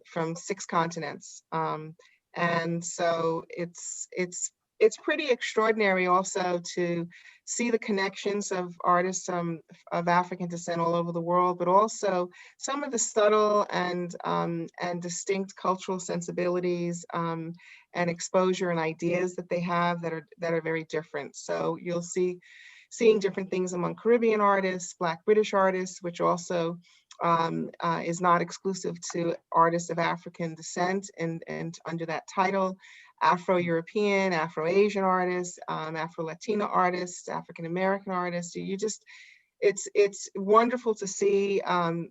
from 6 continents. And so it's pretty extraordinary also to see the connections of artists of African descent all over the world, but also some of the subtle and distinct cultural sensibilities and exposure and ideas that they have that are very different. So you'll seeing different things among Caribbean artists, Black British artists, which also is not exclusive to artists of African descent, and under that title, Afro-European, Afro-Asian artists, Afro-Latina artists, African-American artists. It's wonderful to see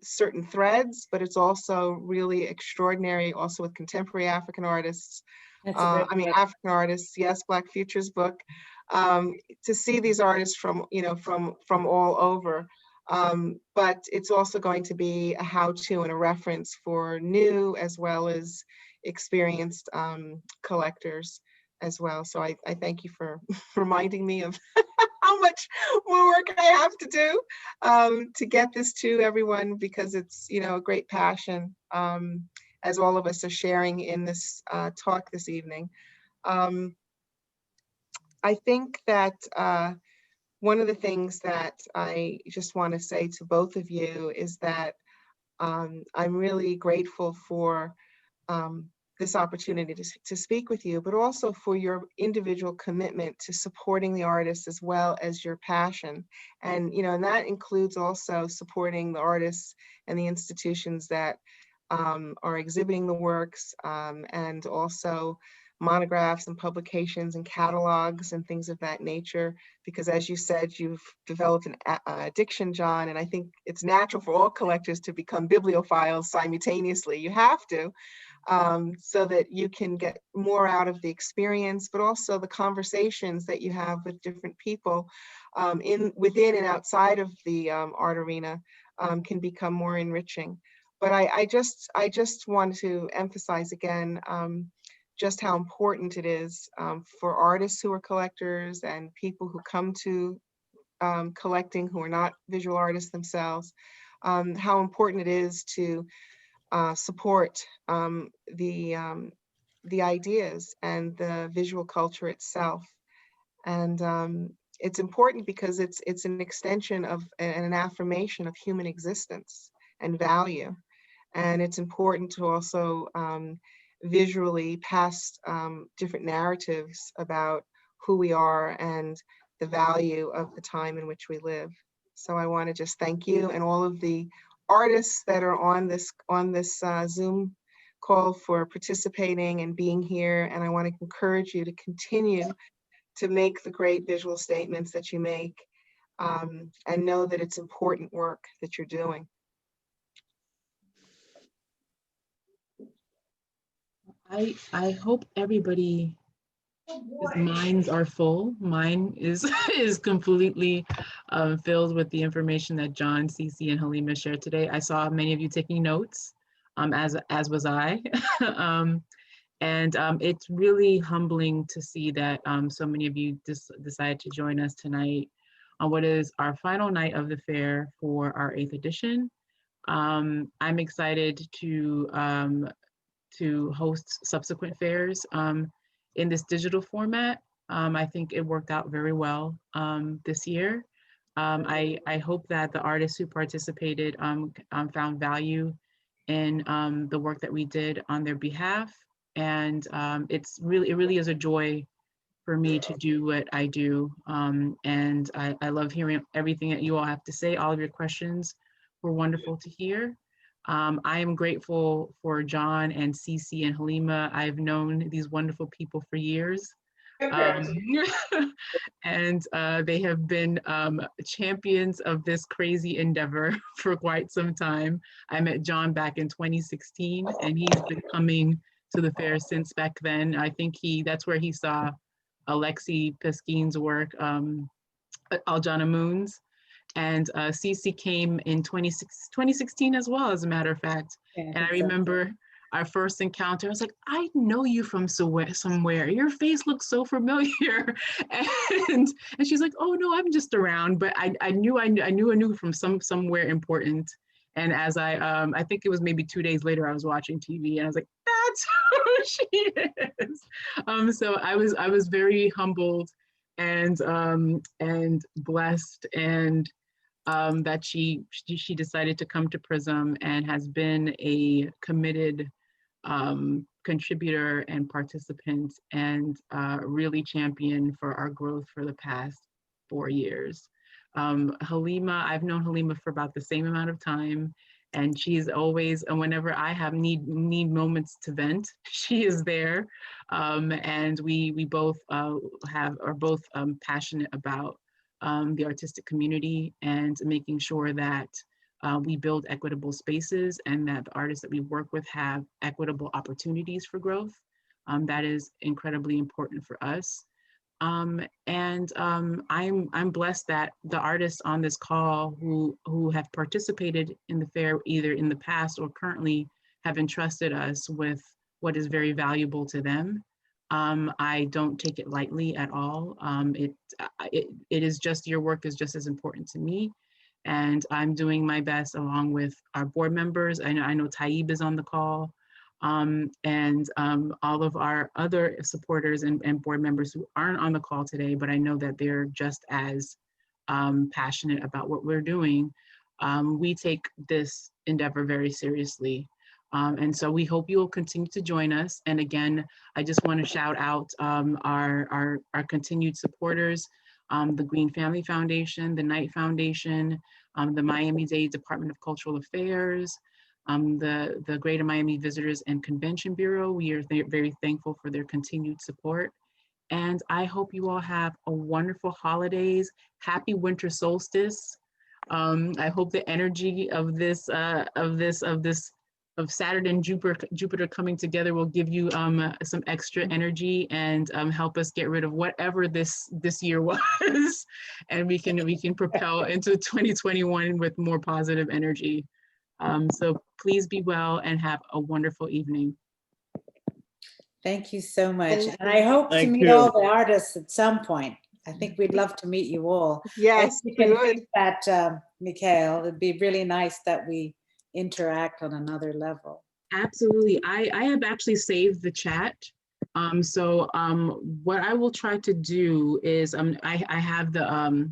certain threads, but it's also really extraordinary also with contemporary African artists. African artists, yes, Black Futures book, to see these artists from all over. But it's also going to be a how-to and a reference for new as well as experienced collectors as well. So I thank you for reminding me of how much more work I have to do to get this to everyone, because it's, a great passion, as all of us are sharing in this talk this evening. I think that one of the things that I just want to say to both of you is that I'm really grateful for this opportunity to speak with you, but also for your individual commitment to supporting the artists as well as your passion. And, and that includes also supporting the artists and the institutions that are exhibiting the works, and also monographs and publications and catalogs and things of that nature, because as you said, you've developed an addiction, John, and I think it's natural for all collectors to become bibliophiles simultaneously. You have to, so that you can get more out of the experience, but also the conversations that you have with different people within and outside of the art arena can become more enriching. But I just want to emphasize again just how important it is for artists who are collectors and people who come to collecting who are not visual artists themselves, how important it is to support the ideas and the visual culture itself. And it's important because it's an extension of and an affirmation of human existence and value. And it's important to also visually pass different narratives about who we are and the value of the time in which we live. So I want to just thank you and all of the artists that are on this Zoom call for participating and being here. And I want to encourage you to continue to make the great visual statements that you make, and know that it's important work that you're doing. I hope everybody's minds are full. Mine is completely filled with the information that John, CC, and Halima shared today. I saw many of you taking notes, as was I. And it's really humbling to see that so many of you decided to join us tonight on what is our final night of the fair for our 8th edition. I'm excited to host subsequent fairs in this digital format. I think it worked out very well this year. I hope that the artists who participated found value in the work that we did on their behalf. And it really is a joy for me to do what I do. And I love hearing everything that you all have to say. All of your questions were wonderful to hear. I am grateful for John and Cece and Halima. I've known these wonderful people for years. And they have been champions of this crazy endeavor for quite some time. I met John back in 2016, and he's been coming to the fair since back then. I think that's where he saw Alexi Peskine's work, Aljana Moons. And Cece came in 2016 as well, as a matter of fact. Yeah, and I remember our first encounter, I was like, I know you from somewhere. Your face looks so familiar. And she's like, oh no, I'm just around. But I knew from somewhere important. And as I think it was maybe 2 days later, I was watching TV and I was like, that's who she is. So I was very humbled and blessed, and that she decided to come to Prizm and has been a committed contributor and participant, and really champion for our growth for the past 4 years. Halima, I've known Halima for about the same amount of time, and she's always, and whenever I have need moments to vent, she is there. And we both are both passionate about the artistic community and making sure that we build equitable spaces and that the artists that we work with have equitable opportunities for growth. That is incredibly important for us. I'm blessed that the artists on this call who have participated in the fair either in the past or currently have entrusted us with what is very valuable to them. I don't take it lightly at all. It is just, your work is just as important to me. And I'm doing my best along with our board members. I know Taib is on the call, and all of our other supporters and board members who aren't on the call today, but I know that they're just as passionate about what we're doing. We take this endeavor very seriously. And so we hope you will continue to join us. And again, I just want to shout out our continued supporters, the Green Family Foundation, the Knight Foundation, the Miami-Dade Department of Cultural Affairs, the Greater Miami Visitors and Convention Bureau. We are very thankful for their continued support. And I hope you all have a wonderful holidays. Happy winter solstice. I hope the energy of Saturn and Jupiter coming together will give you some extra energy and help us get rid of whatever this year was, and we can propel into 2021 with more positive energy. So please be well and have a wonderful evening. Thank you so much. And I hope to meet all the artists at some point. I think we'd love to meet you all. Yes, we can do that, Mikhail. It'd be really nice that we interact on another level. Absolutely. I have actually saved the chat. So what I will try to do is I have the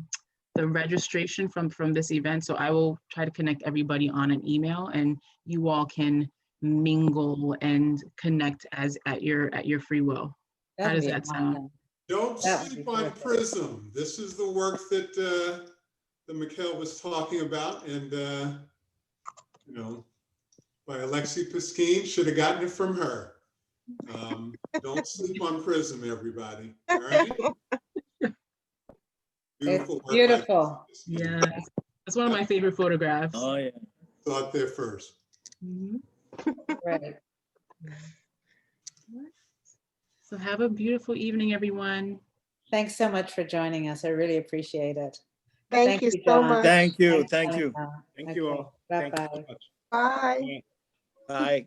registration from this event, so I will try to connect everybody on an email, and you all can mingle and connect at your free will. How does that sound? Don't sleep on Prizm. This is the work that Mikhail was talking about, and you know, by Alexi Peskine, should have gotten it from her. Don't sleep on Prizm, everybody. All right. Beautiful. Beautiful. Yeah, that's one of my favorite photographs. Oh yeah. Saw it there first. Mm-hmm. Right. So have a beautiful evening, everyone. Thanks so much for joining us. I really appreciate it. Thank you so much. Thank you. Thank you. Thank you all. Bye-bye. Bye. Bye.